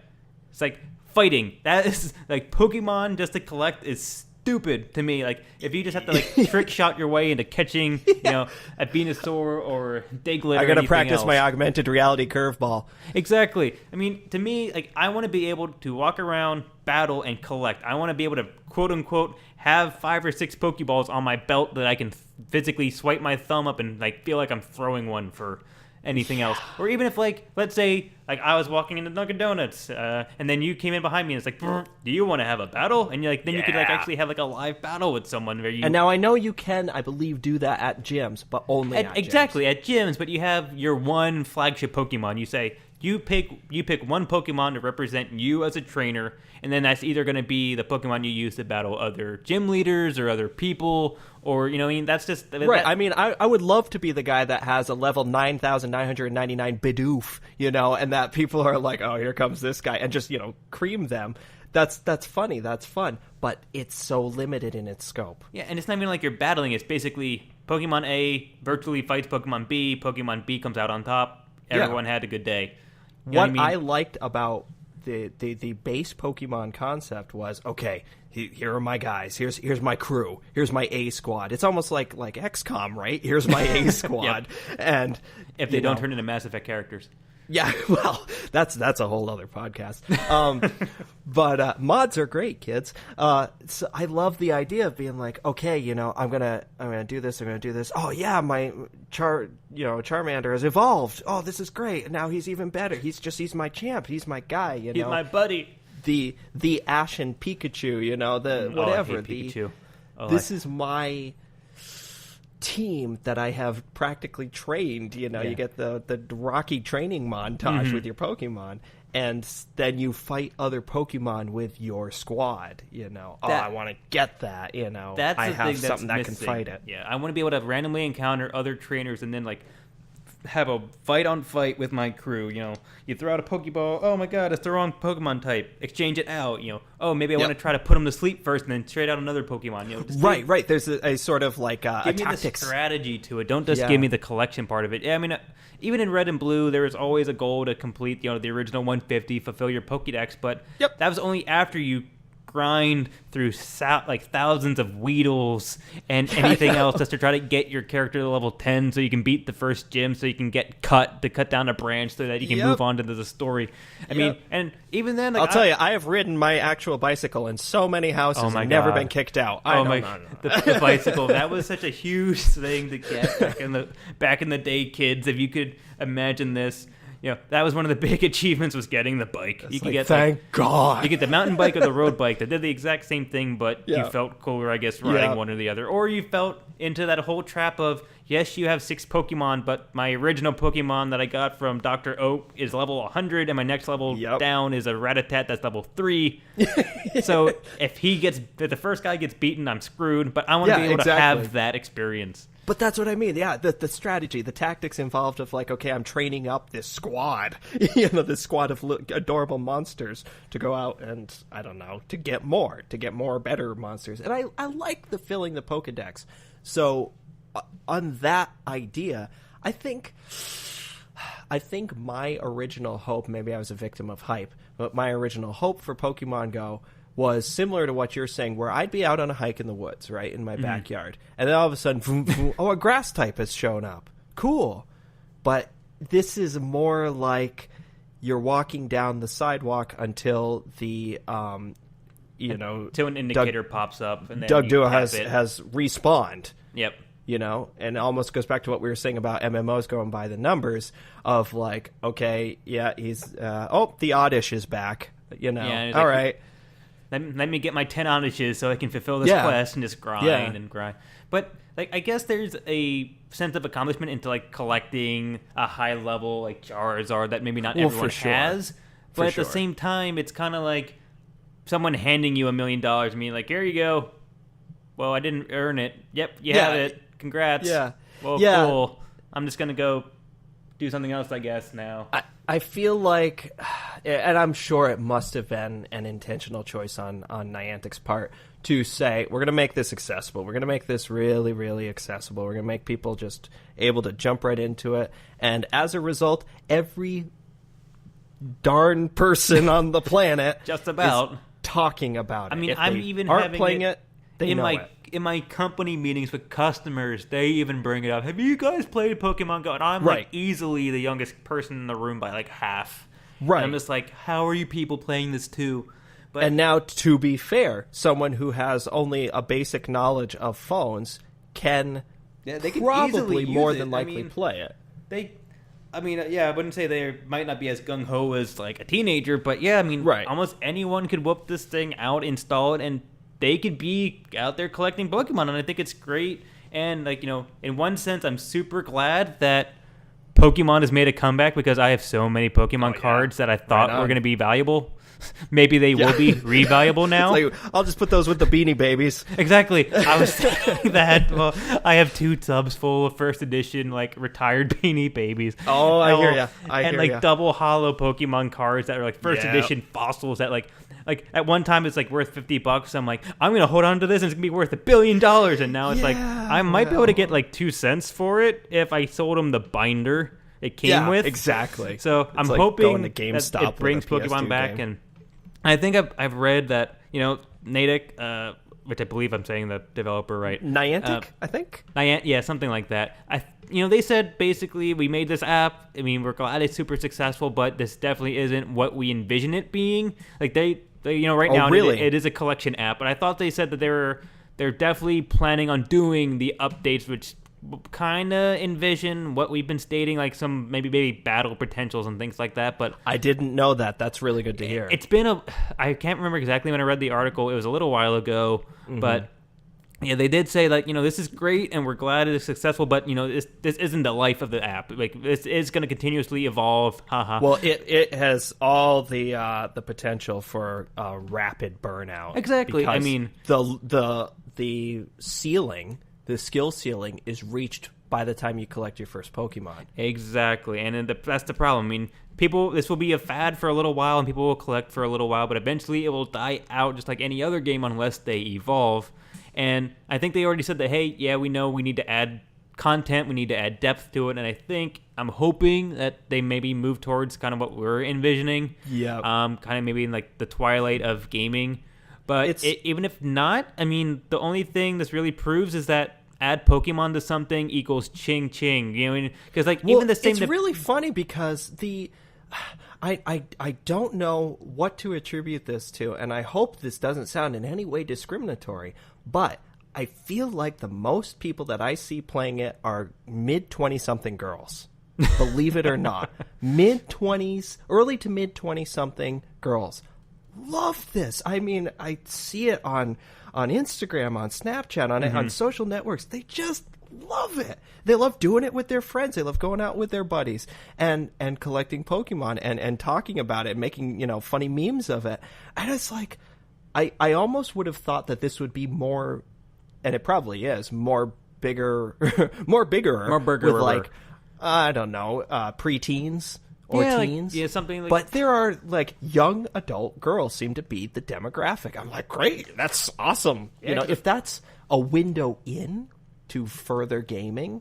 It's like fighting. That is like Pokemon just to collect is stupid to me. Like, if you just have to like trick shot your way into catching, a Venusaur or Diglett. I gotta practice my augmented reality curveball. Exactly. I mean, to me, like, I want to be able to walk around, battle, and collect. I want to be able to quote unquote have 5 or 6 Pokeballs on my belt that I can physically swipe my thumb up and like feel like I'm throwing one for anything else. Or even if, like, let's say, like, I was walking into Dunkin' Donuts, and then you came in behind me, and it's like, do you want to have a battle? And you're like, then you could, like, actually have, like, a live battle with someone where you... And now I know you can, I believe, do that at gyms, but only at gyms. Exactly, at gyms, but you have your one flagship Pokemon. You say, you pick one Pokemon to represent you as a trainer, and then that's either going to be the Pokemon you use to battle other gym leaders or other people, or, you know, I mean, that's just... Right, I mean, I would love to be the guy that has a level 9,999 Bidoof, you know, and that people are like, oh, here comes this guy, and just, you know, cream them. That's funny, that's fun, but it's so limited in its scope. Yeah, and it's not even like you're battling, it's basically Pokemon A virtually fights Pokemon B comes out on top, everyone had a good day. You know what I mean? I liked about the base Pokemon concept was, okay, here are my guys. Here's my crew. Here's my A squad. It's almost like XCOM, right? Here's my A squad. Yep. And if they don't turn into Mass Effect characters. Yeah, well, that's a whole other podcast. But mods are great, kids. So I love the idea of being like, okay, you know, I'm gonna do this. I'm gonna do this. Oh yeah, my Charmander has evolved. Oh, this is great. Now he's even better. He's my champ. He's my guy. You know, he's my buddy. The Ashen Pikachu. You know, whatever. I hate Pikachu. This is my team that I have practically trained. You know, you get the Rocky training montage with your Pokemon, and then you fight other Pokemon with your squad. You know, I want to get that. You know, that's I the have thing something that's that missing. can fight it. Yeah, I want to be able to randomly encounter other trainers and then like have a fight with my crew. You know, you throw out a Pokeball. Oh my God, it's the wrong Pokemon type. Exchange it out. You know, oh maybe I want to try to put him to sleep first and then trade out another Pokemon. You know, Right. There's a sort of like a give me tactics the strategy to it. Don't just give me the collection part of it. Yeah, I mean, even in Red and Blue, there was always a goal to complete, you know, the original 150, fulfill your Pokédex. But that was only after you grind through like thousands of Weedles and anything else just to try to get your character to level 10 so you can beat the first gym, so you can get cut down a branch so that you can move on to the story. I mean, and even then, like, I'll tell you, I have ridden my actual bicycle in so many houses and never been kicked out. The bicycle, that was such a huge thing to get back in the day, kids. If you could imagine this. You know, that was one of the big achievements, was getting the bike. You could get, thank God. You get the mountain bike or the road bike that did the exact same thing, but you felt cooler, I guess, riding one or the other. Or you felt into that whole trap of, yes, you have 6 Pokemon, but my original Pokemon that I got from Dr. Oak is level 100, and my next level down is a Rattata that's level 3. So if the first guy gets beaten, I'm screwed, but I want to be able to have that experience. But that's what I mean. Yeah, the strategy, the tactics involved of like, okay, I'm training up this squad, you know, this squad of adorable monsters to go out and, I don't know, to get more better monsters. And I like the filling the Pokedex. So on that idea, I think my original hope, maybe I was a victim of hype, but my original hope for Pokemon Go was similar to what you're saying, where I'd be out on a hike in the woods, right, in my backyard, and then all of a sudden, vroom, vroom, a grass type has shown up. Cool. But this is more like you're walking down the sidewalk until the, until an indicator pops up, and then Doug Dua has respawned. Yep. You know, and it almost goes back to what we were saying about MMOs going by the numbers of like, okay, he's, the Oddish is back, you know, all right. Let me get my 10 Odyshes so I can fulfill this quest and just grind and grind. But like, I guess there's a sense of accomplishment into like collecting a high level like Charizard that maybe not everyone has. But at the same time, it's kind of like someone handing you $1 million and being like, here you go. Well, I didn't earn it. Yep, you have it. Congrats. Yeah. Well, cool. I'm just gonna go do something else, I guess, now. I feel like, and I'm sure it must have been an intentional choice on Niantic's part to say, we're going to make this accessible. We're going to make this really, really accessible. We're going to make people just able to jump right into it. And as a result, every darn person on the planet just about is talking about it. I mean, if I'm they even aren't playing it. They know it. In my company meetings with customers, they even bring it up. Have you guys played Pokemon Go? And I'm like easily the youngest person in the room by like half. Right. And I'm just like, how are you people playing this too? But and now, to be fair, someone who has only a basic knowledge of phones can they can probably easily more use than likely play it. I mean, yeah, I wouldn't say they might not be as gung-ho as, like, a teenager, but yeah, I mean, Right. almost anyone could whoop this thing out, install it, and they could be out there collecting Pokemon, and I think it's great. And, like, in one sense, I'm super glad that Pokemon has made a comeback because I have so many Pokemon cards that I thought were going to be valuable. Maybe they will be revaluable now. Like, I'll just put those with the Beanie Babies. Exactly. I was thinking that. Well, I have 2 tubs full of first edition, like, retired Beanie Babies. Oh, I hear ya. And like double hollow Pokemon cards that are like first edition fossils that like at one time it's like worth $50. I'm like, I'm gonna hold on to this and it's gonna be worth $1 billion. And now it's like I might be able to get like 2 cents for it if I sold them the binder it came with. Exactly. So I'm like hoping to GameStop that it brings Pokemon back game. And I think I've read that, Natick, which I believe I'm saying the developer right. Niantic, I think. Yeah, something like that. They said basically we made this app. I mean, we're glad it's super successful, but this definitely isn't what we envision it being. Like they right now really? it is a collection app, but I thought they said that they're definitely planning on doing the updates, which kind of envision what we've been stating, like some maybe battle potentials and things like that. But I didn't know that. That's really good to hear. It's been I can't remember exactly when I read the article. It was a little while ago, but yeah, they did say like, this is great and we're glad it is successful, but this isn't the life of the app. Like this is going to continuously evolve. Haha. Well, it has all the potential for rapid burnout. Exactly. I mean, the ceiling. The skill ceiling is reached by the time you collect your first Pokemon. Exactly, and that's the problem. I mean, this will be a fad for a little while, and people will collect for a little while, but eventually it will die out just like any other game unless they evolve. And I think they already said that, hey, yeah, we know we need to add content, we need to add depth to it, and I'm hoping that they maybe move towards kind of what we're envisioning. Yeah. Kind of maybe in like the twilight of gaming. But even if not, I mean, the only thing this really proves is that add Pokemon to something equals ching ching. Because even the same. It's really funny because I don't know what to attribute this to, and I hope this doesn't sound in any way discriminatory, but I feel like the most people that I see playing it are mid-20-something girls. Believe it or not, mid-20s, early to mid-20-something girls. Love this. I mean, I see it on Instagram, on Snapchat, on social networks. They just love it. They love doing it with their friends. They love going out with their buddies and collecting Pokemon and talking about it, making funny memes of it. And it's like, I almost would have thought that this would be more, and it probably is more bigger with like, I don't know, preteens. Or teens. Something like. But there are like young adult girls seem to be the demographic. I'm like, great, that's awesome. Yeah, if that's a window in to further gaming,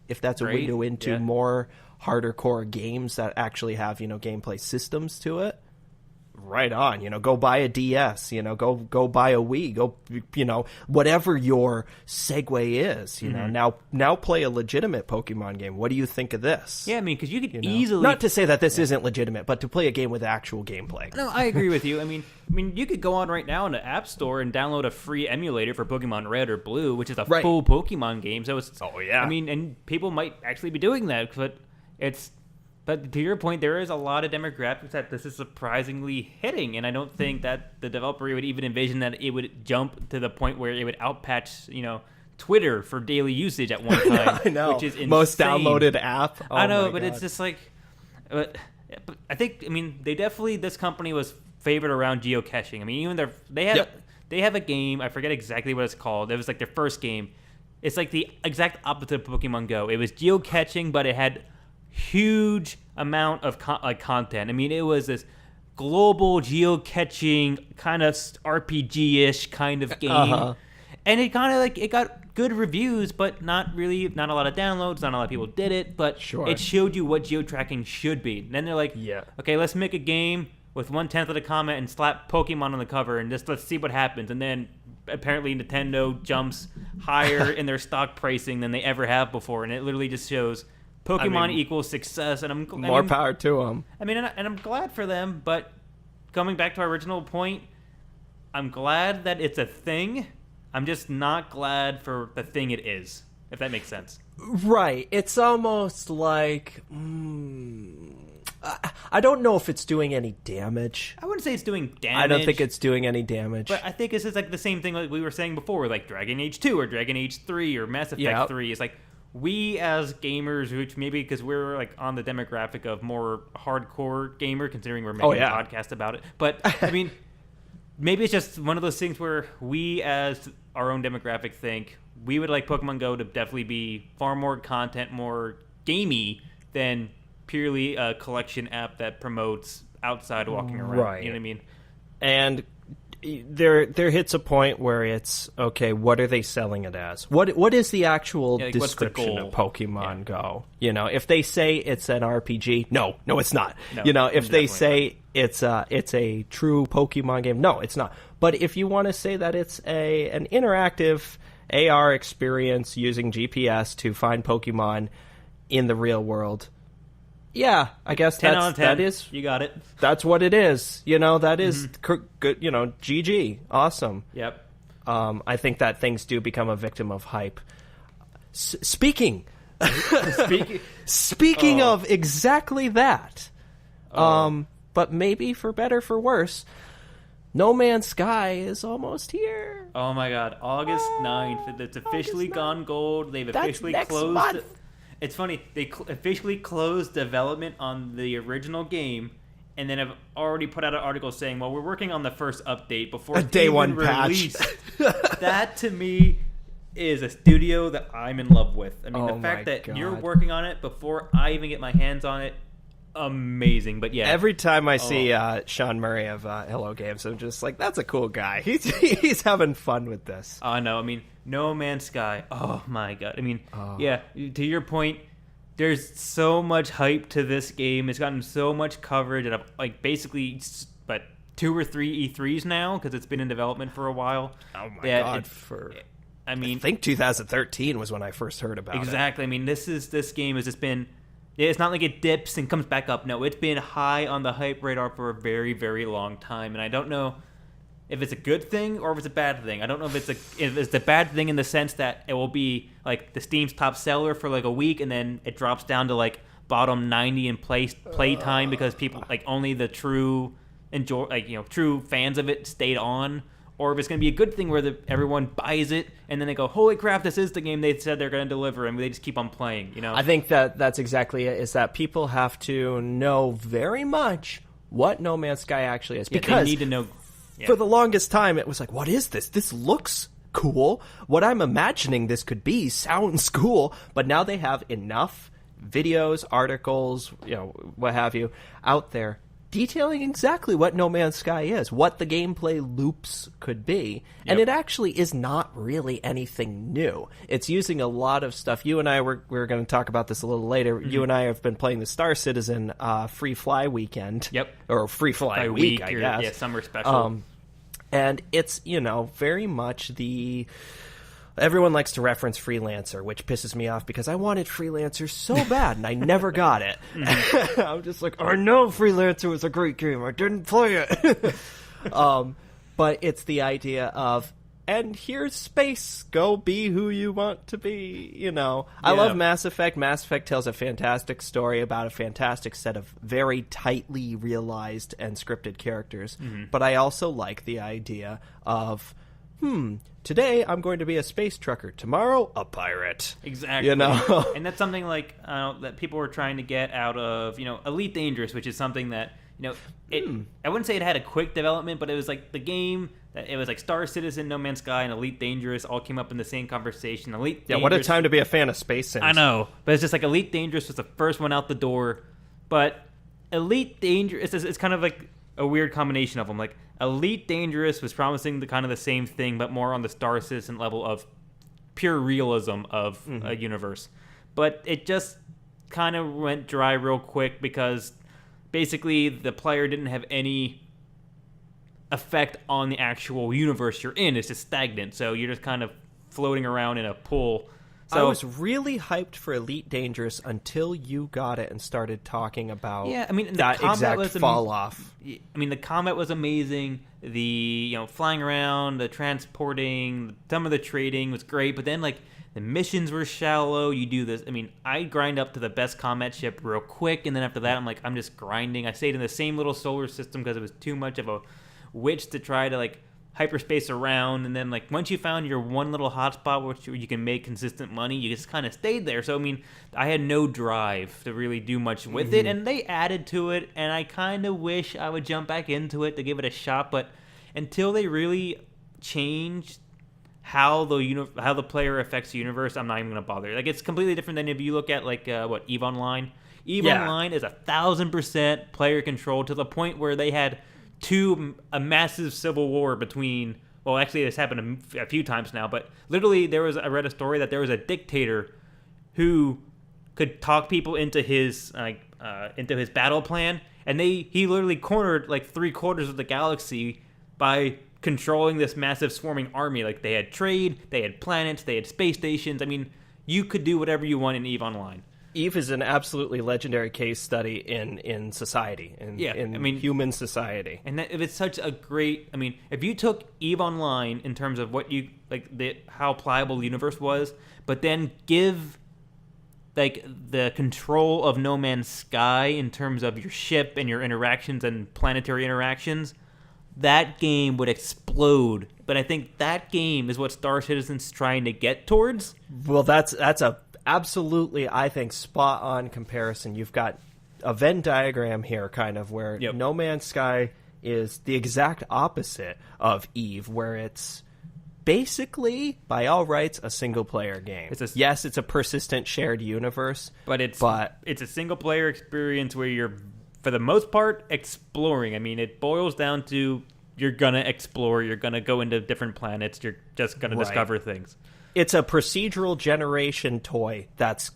if that's a window into more harder core games that actually have gameplay systems to it, right on. Go buy a DS. Go buy a Wii. Go whatever your segue is. Now play a legitimate Pokemon game. What do you think of this? Yeah, I mean, because you could easily, not to say that this isn't legitimate, but to play a game with actual gameplay. No, I agree with you. I mean, you could go on right now in the App Store and download a free emulator for Pokemon Red or Blue, which is a full Pokemon game. So it's I mean, and people might actually be doing that, but it's. But to your point, there is a lot of demographics that this is surprisingly hitting, and I don't think that the developer would even envision that it would jump to the point where it would outpatch, Twitter for daily usage at one time. I know. Which is insane. Most downloaded app. I know, but it's just like, but I think, this company was favored around geocaching. I mean, even they have a game. I forget exactly what it's called. It was like their first game. It's like the exact opposite of Pokemon Go. It was geocaching, but it had huge amount of content. I mean, it was this global geocaching kind of RPG-ish kind of game, and it kind of it got good reviews, but not a lot of downloads. Not a lot of people did it, but it showed you what geotracking should be. And then they're like, okay, let's make a game with 1/10 of the comment and slap Pokemon on the cover, and just let's see what happens. And then apparently Nintendo jumps higher in their stock pricing than they ever have before, and it literally just shows Pokemon equals success, and more power to them. I mean, and I'm glad for them, but coming back to our original point, I'm glad that it's a thing. I'm just not glad for the thing it is, if that makes sense. Right. It's almost like... I don't know if it's doing any damage. I wouldn't say it's doing damage. I don't think it's doing any damage. But I think this is like the same thing like we were saying before, like Dragon Age 2 or Dragon Age 3 or Mass Effect 3. It's like we as gamers, which maybe because we're like on the demographic of more hardcore gamer, considering we're making a podcast about it. But I mean, maybe it's just one of those things where we as our own demographic think we would like Pokemon Go to definitely be far more content, more gamey than purely a collection app that promotes outside walking around. Right. You know what I mean? And there hits a point where it's, okay, what are they selling it as? What is the actual description of Pokemon Go? You know, if they say it's an RPG, no, it's not. No, you know, if they say it's a true Pokemon game, no, it's not. But if you want to say that it's an interactive AR experience using GPS to find Pokemon in the real world, yeah, I guess 10 out of 10. that is. You got it. That's what it is. You know, that is good. You know, GG, awesome. Yep. I think that things do become a victim of hype. Speaking of exactly that, but maybe for better for worse, No Man's Sky is almost here. Oh my God, August 9th. It's officially gone gold. They've officially next closed. month. It's funny, they officially closed development on the original game, and then have already put out an article saying, well, we're working on the first update before a day one released. patch. That, to me, is a studio that I'm in love with. I mean, the fact that you're working on it before I even get my hands on it, amazing. But yeah, every time I see Sean Murray of Hello Games, I'm just like, that's a cool guy. He's having fun with this. I know. I mean, No Man's Sky. Oh my God. I mean, yeah. To your point, there's so much hype to this game. It's gotten so much coverage, and like basically, but 2 or 3 E3s now because it's been in development for a while. Oh my God! I think 2013 was when I first heard about it. Exactly. I mean, this game has just been. It's not like it dips and comes back up. No, it's been high on the hype radar for a very, very long time. And I don't know if it's a good thing or if it's a bad thing. I don't know if it's a bad thing in the sense that it will be like the Steam's top seller for like a week and then it drops down to like bottom 90 in play time because people like only the true true fans of it stayed on. Or if it's going to be a good thing where everyone buys it and then they go, holy crap, this is the game they said they're going to deliver, and they just keep on playing, you know? I think that's exactly it, is that people have to know very much what No Man's Sky actually is. Yeah, because they need to know. Yeah. For the longest time, it was like, what is this? This looks cool. What I'm imagining this could be sounds cool. But now they have enough videos, articles, what have you, out there detailing exactly what No Man's Sky is, what the gameplay loops could be. Yep. And it actually is not really anything new. It's using a lot of stuff. You and I, we're going to talk about this a little later. Mm-hmm. You and I have been playing the Star Citizen Free Fly weekend. Yep. Or Free Fly week, I guess. Yeah, summer special. And it's, very much the... Everyone likes to reference Freelancer, which pisses me off because I wanted Freelancer so bad and I never got it. Mm-hmm. I'm just like, I know Freelancer was a great game. I didn't play it. But it's the idea of, and here's space. Go be who you want to be. Yeah. I love Mass Effect. Mass Effect tells a fantastic story about a fantastic set of very tightly realized and scripted characters. Mm-hmm. But I also like the idea of, today I'm going to be a space trucker. Tomorrow, a pirate. Exactly. And that's something like that people were trying to get out of, Elite Dangerous, which is something that, I wouldn't say it had a quick development, but it was like the game, it was like Star Citizen, No Man's Sky, and Elite Dangerous all came up in the same conversation. What a time to be a fan of space sims. I know. But it's just like Elite Dangerous was the first one out the door. But Elite Dangerous, it's kind of like a weird combination of them. Like, Elite Dangerous was promising the same thing, but more on the Star Citizen level of pure realism of a universe. But it just kind of went dry real quick because basically the player didn't have any effect on the actual universe you're in. It's just stagnant, so you're just kind of floating around in a pool. I was really hyped for Elite Dangerous until you got it and started talking about that exact fall off. I mean, the combat was amazing. The flying around, the transporting, some of the trading was great, but then like the missions were shallow. You do this. I mean, I grind up to the best combat ship real quick, and then after that, I'm just grinding. I stayed in the same little solar system because it was too much of a witch to try to like hyperspace around, and then like once you found your one little hotspot where you can make consistent money, you just kind of stayed there. So I mean, I had no drive to really do much with it, and they added to it, and I kind of wish I would jump back into it to give it a shot, but until they really changed how the player affects the universe, I'm not even going to bother. Like, it's completely different than if you look at like EVE Online. EVE Online is 1,000% player control, to the point where they had a massive civil war between, well, actually this happened a few times now, but literally I read a story that there was a dictator who could talk people into his battle plan, and he literally cornered like 3/4 of the galaxy by controlling this massive swarming army. Like, they had trade, they had planets, they had space stations. I mean, you could do whatever you want in EVE Online. EVE is an absolutely legendary case study in society, in human society. And it's such a great... I mean, if you took EVE Online in terms of what you... like, how pliable the universe was, but then give, like, the control of No Man's Sky in terms of your ship and your interactions and planetary interactions, that game would explode. But I think that game is what Star Citizen's trying to get towards. Well, that's a absolutely, I think, spot on comparison. You've got a Venn diagram here, kind of, where No Man's Sky is the exact opposite of EVE, where it's basically, by all rights, a single player game. Yes, it's a persistent shared universe, but it's a single player experience where you're, for the most part, exploring. I mean, it boils down to you're gonna explore, you're gonna go into different planets, you're just gonna discover things. It's a procedural generation toy that's,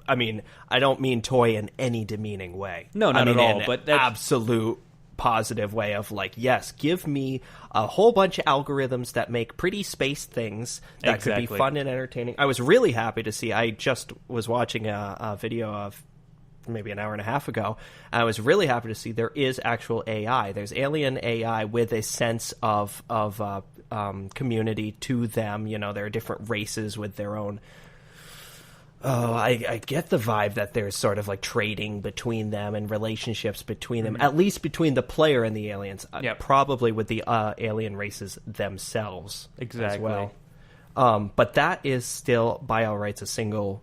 I mean, I don't mean toy in any demeaning way. No, not at all. But that's absolute positive way of like, yes, give me a whole bunch of algorithms that make pretty space things that could be fun and entertaining. I was really happy to see, I just was watching a video of maybe an hour and a half ago. I was really happy to see there is actual AI. There's alien AI with a sense of community to them. You know, there are different races with their own. Oh, I get the vibe that there's sort of like trading between them and relationships between them, at least between the player and the aliens. Probably with the alien races themselves as well. But that is still, by all rights, a single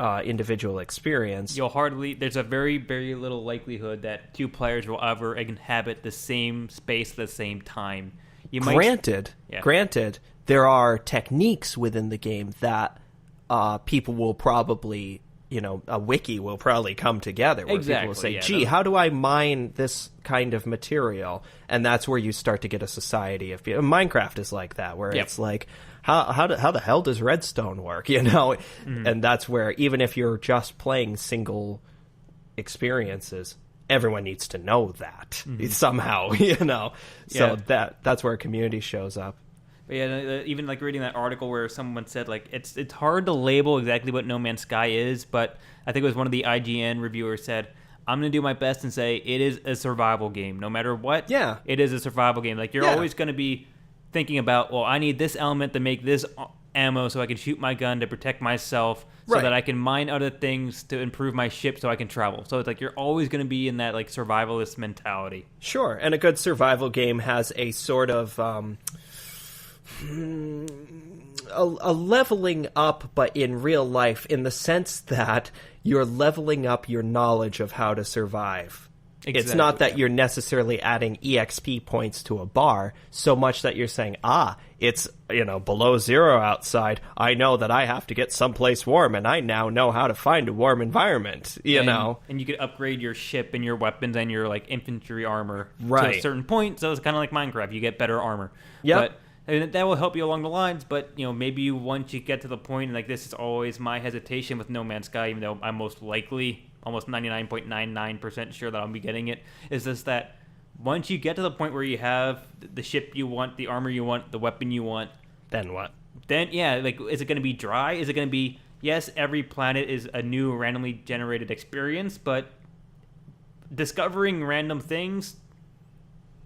individual experience. There's a very, very little likelihood that two players will ever inhabit the same space at the same time. Granted, there are techniques within the game that people will probably, a wiki will probably come together where people will say, gee, how do I mine this kind of material? And that's where you start to get a society of people. Minecraft is like that, where it's like, how the hell does redstone work? And that's where, even if you're just playing single experiences, everyone needs to know that somehow, So that's where a community shows up. But even like reading that article where someone said like it's hard to label exactly what No Man's Sky is, but I think it was one of the IGN reviewers said, I'm going to do my best and say it is a survival game. No matter what, it is a survival game. Like, you're always going to be thinking about, well, I need this element to make this ammo so I can shoot my gun to protect myself, so that I can mine other things to improve my ship so I can travel. So it's like you're always going to be in that like survivalist mentality. Sure, and a good survival game has a sort of a leveling up, but in real life, in the sense that you're leveling up your knowledge of how to survive. It's not that you're necessarily adding EXP points to a bar, so much that you're saying, it's, below zero outside. I know that I have to get someplace warm, and I now know how to find a warm environment, know. And you could upgrade your ship and your weapons and your, like, infantry armor to a certain point, so it's kind of like Minecraft. You get better armor. Yep. And that will help you along the lines, but, maybe once you get to the point, and, like, this is always my hesitation with No Man's Sky, even though I'm most likely, almost 99.99% sure that I'll be getting it, is just that once you get to the point where you have the ship you want, the armor you want, the weapon you want, then what? then yeah, like, is it going to be dry? Is it going to be, yes, every planet is a new randomly generated experience, but discovering random things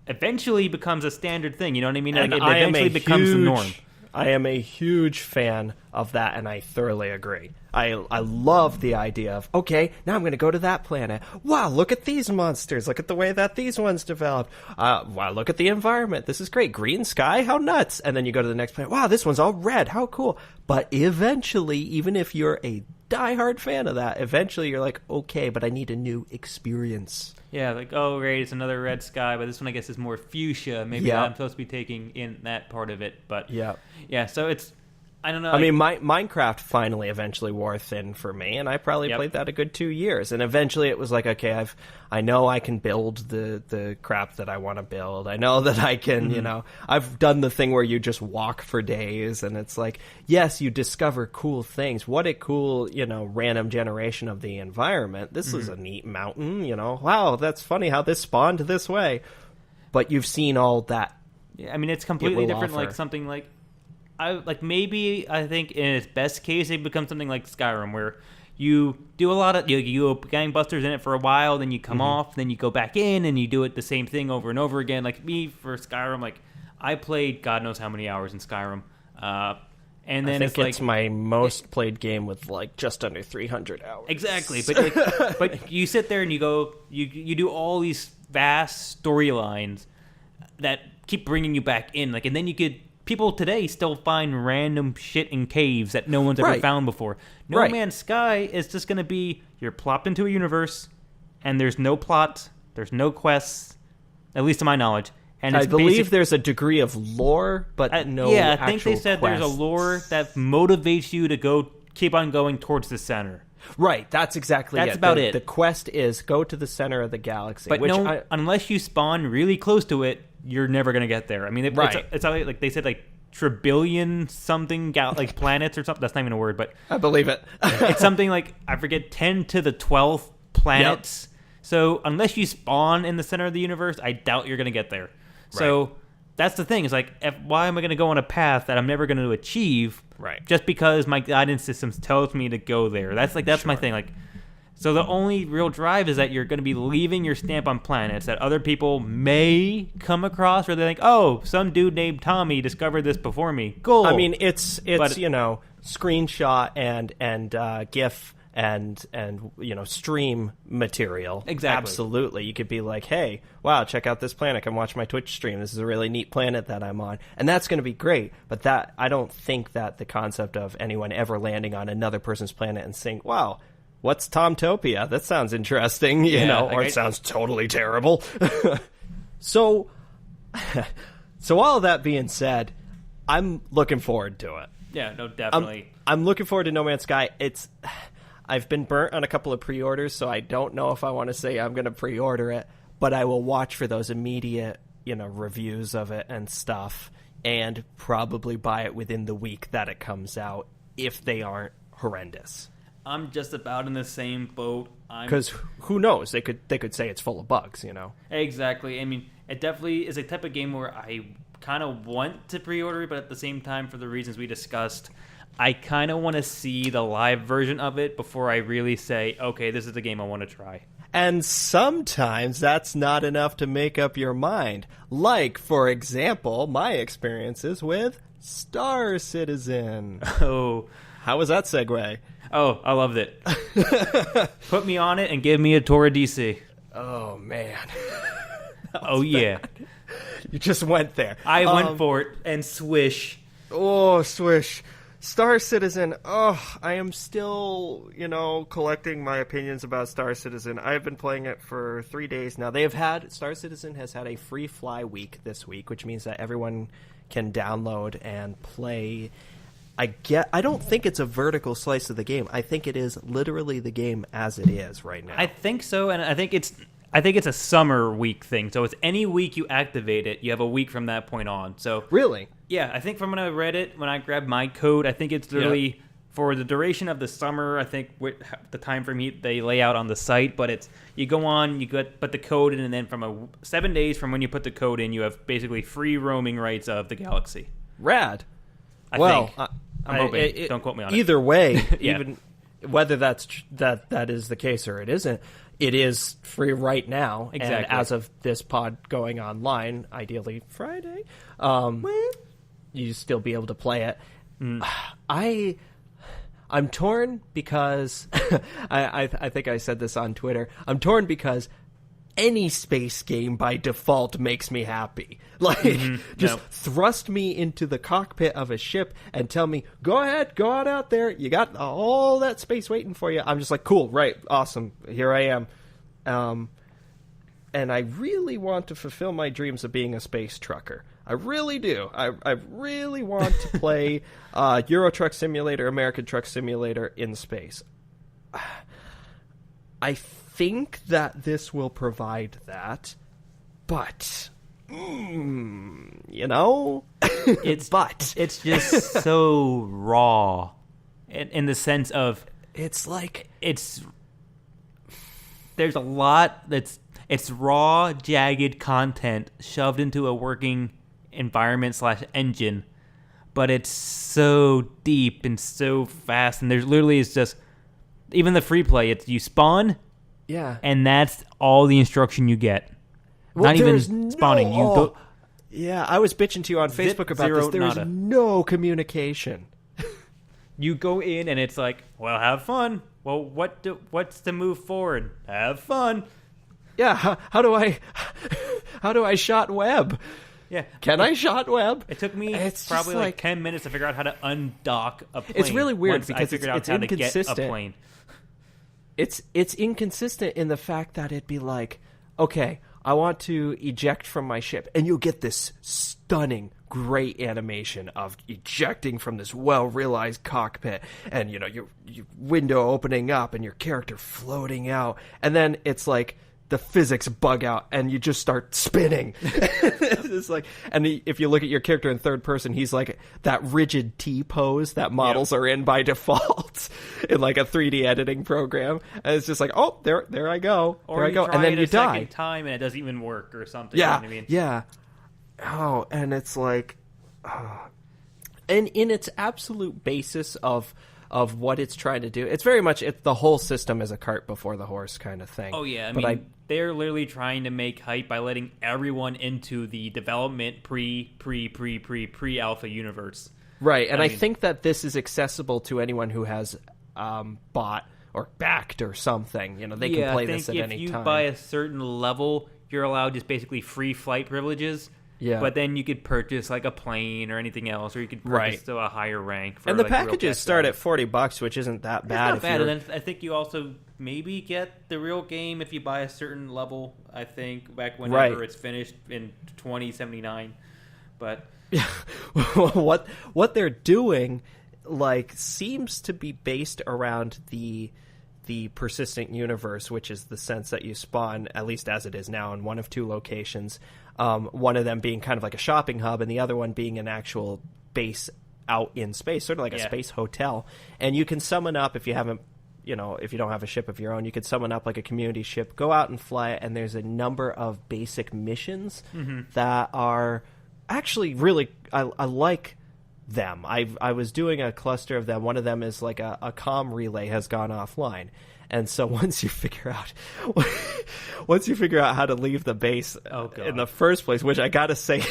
eventually becomes a standard thing. You know what I mean? Like, it eventually becomes the norm. I am a huge fan of that, and I thoroughly agree. I love the idea of, okay, now I'm going to go to that planet. Wow, look at these monsters. Look at the way that these ones developed. Wow, look at the environment. This is great. Green sky, how nuts. And then you go to the next planet. Wow, this one's all red. How cool. But eventually, even if you're a diehard fan of that, eventually you're like, okay, but I need a new experience. Yeah, like, oh, great, it's another red sky, but this one, I guess, is more fuchsia. Maybe I'm supposed to be taking in that part of it. But yeah, so it's, I don't know. I mean, Minecraft finally eventually wore thin for me, and I probably played that a good 2 years. And eventually it was like, okay, I know I can build the crap that I want to build. I know that I can, you know, I've done the thing where you just walk for days, and it's like, yes, you discover cool things. What a cool, you know, random generation of the environment. This is a neat mountain, you know. Wow, that's funny how this spawned this way. But you've seen all that. Yeah, I mean, it's completely different, like something like, I think in its best case, it becomes something like Skyrim, where you do a lot of you go gangbusters in it for a while, then you come off, then you go back in, and you do it the same thing over and over again. Like me for Skyrim, like I played God knows how many hours in Skyrim, and then it's my most played game with like just under 300 hours. Exactly, but but you sit there and you go, you do all these vast storylines that keep bringing you back in, like, and then you could. People today still find random shit in caves that no one's ever found before. No Man's Sky is just going to be, you're plopped into a universe, and there's no plot, there's no quests, at least to my knowledge. And I believe there's a degree of lore, but no yeah, I actual think they said quests. There's a lore that motivates you to keep on going towards the center. Right, that's exactly That's about it. The quest is go to the center of the galaxy. But unless you spawn really close to it, you're never going to get there. I mean, it's like they said, like trillion something like planets or something. That's not even a word, but I believe it. It's something like, I forget, 10 to the 12th planets. Yep. So unless you spawn in the center of the universe, I doubt you're going to get there. Right. So that's the thing. It's like, why am I going to go on a path that I'm never going to achieve? Right. Just because my guidance system tells me to go there. That's my thing. Like, so the only real drive is that you're going to be leaving your stamp on planets that other people may come across, where they think, oh, some dude named Tommy discovered this before me. Cool. I mean, it's you know, screenshot and GIF and you know, stream material. Exactly. Absolutely. You could be like, hey, wow, check out this planet. Come watch my Twitch stream. This is a really neat planet that I'm on. And that's going to be great. But that, I don't think that the concept of anyone ever landing on another person's planet and saying, wow, what's Tomtopia? That sounds interesting, you know, or it sounds totally terrible. So all of that being said, I'm looking forward to it. Yeah, no, definitely. I'm looking forward to No Man's Sky. I've been burnt on a couple of pre-orders, so I don't know if I want to say I'm going to pre-order it, but I will watch for those immediate, you know, reviews of it and stuff, and probably buy it within the week that it comes out, if they aren't horrendous. I'm just about in the same boat. Because who knows? They could say it's full of bugs, you know? Exactly. I mean, it definitely is a type of game where I kind of want to pre-order it, but at the same time, for the reasons we discussed, I kind of want to see the live version of it before I really say, okay, this is the game I want to try. And sometimes that's not enough to make up your mind. Like, for example, my experiences with Star Citizen. Oh. How was that segue? Oh, I loved it. Put me on it and give me a tour of DC. Oh, man. Oh, yeah. You just went there. I went for it, and swish. Oh, swish. Star Citizen. Oh, I am still, you know, collecting my opinions about Star Citizen. I've been playing it for 3 days now. Star Citizen has had a free fly week this week, which means that everyone can download and play. I don't think it's a vertical slice of the game. I think it is literally the game as it is right now. I think so, and I think it's a summer week thing. So it's any week you activate it, you have a week from that point on. So really? Yeah, I think from when I read it, when I grabbed my code, I think it's literally for the duration of the summer. I think with the time frame they lay out on the site, but it's you go on, you put the code in, and then from 7 days from when you put the code in, you have basically free roaming rights of the galaxy. Rad. I'm hoping. Don't quote me on it. Either way, Yeah. even whether that is the case or it isn't, it is free right now. Exactly. And as of this pod going online, ideally Friday, you still be able to play it. I'm torn because I think I said this on Twitter. I'm torn because any space game by default makes me happy. Like, thrust me into the cockpit of a ship and tell me, go ahead, go on out there. You got all that space waiting for you. I'm just like, cool, right, awesome, here I am. And I really want to fulfill my dreams of being a space trucker. I really do. I really want to play Euro Truck Simulator, American Truck Simulator in space. I think that this will provide that, but it's just so raw in the sense of there's a lot it's raw, jagged content shoved into a working environment / engine, but it's so deep and so fast, and there's literally is just even the free play. It's you spawn, and that's all the instruction you get. Well, not even spawning. You go. Yeah, I was bitching to you on Facebook about this. There's no communication. You go in and it's like, well, have fun. Well, what's to move forward? Have fun. Yeah, how do I shot web? Yeah. Can I shot web? It took me probably like 10 minutes to figure out how to undock a plane. It's really weird because I figured out how inconsistent. To get a plane. It's inconsistent in the fact that it'd be like, okay, I want to eject from my ship, and you'll get this stunning, great animation of ejecting from this well-realized cockpit, and your window opening up and your character floating out, and then it's like the physics bug out and you just start spinning. It's like, and if you look at your character in third person, he's like that rigid T pose that models are in by default in like a 3D editing program. And it's just like, oh, there I go. Or there I go. And then you die. Second time and it doesn't even work or something. Yeah. You know what I mean? Yeah. Oh, and it's like, and in its absolute basis of what it's trying to do, it's very much the whole system is a cart before the horse kind of thing. Oh yeah, I mean they're literally trying to make hype by letting everyone into the development pre-alpha universe. Right, and I think that this is accessible to anyone who has bought or backed or something. They can play this at any time. If you buy a certain level, you're allowed just basically free flight privileges. Yeah. But then you could purchase like a plane or anything else, or you could purchase to a higher rank. For, and the packages start at $40, which isn't that bad. It's not bad. And then I think you also maybe get the real game if you buy a certain level. I think back whenever it's finished in 2079. But what they're doing seems to be based around the persistent universe, which is the sense that you spawn, at least as it is now, in one of two locations. One of them being kind of like a shopping hub, and the other one being an actual base out in space, sort of like a space hotel. And you can summon up, if you haven't, if you don't have a ship of your own, you could summon up like a community ship, go out and fly it, and there's a number of basic missions that are actually really, I like them. I was doing a cluster of them. One of them is like a comm relay has gone offline. And so once you figure out how to leave the base in the first place, which I gotta say,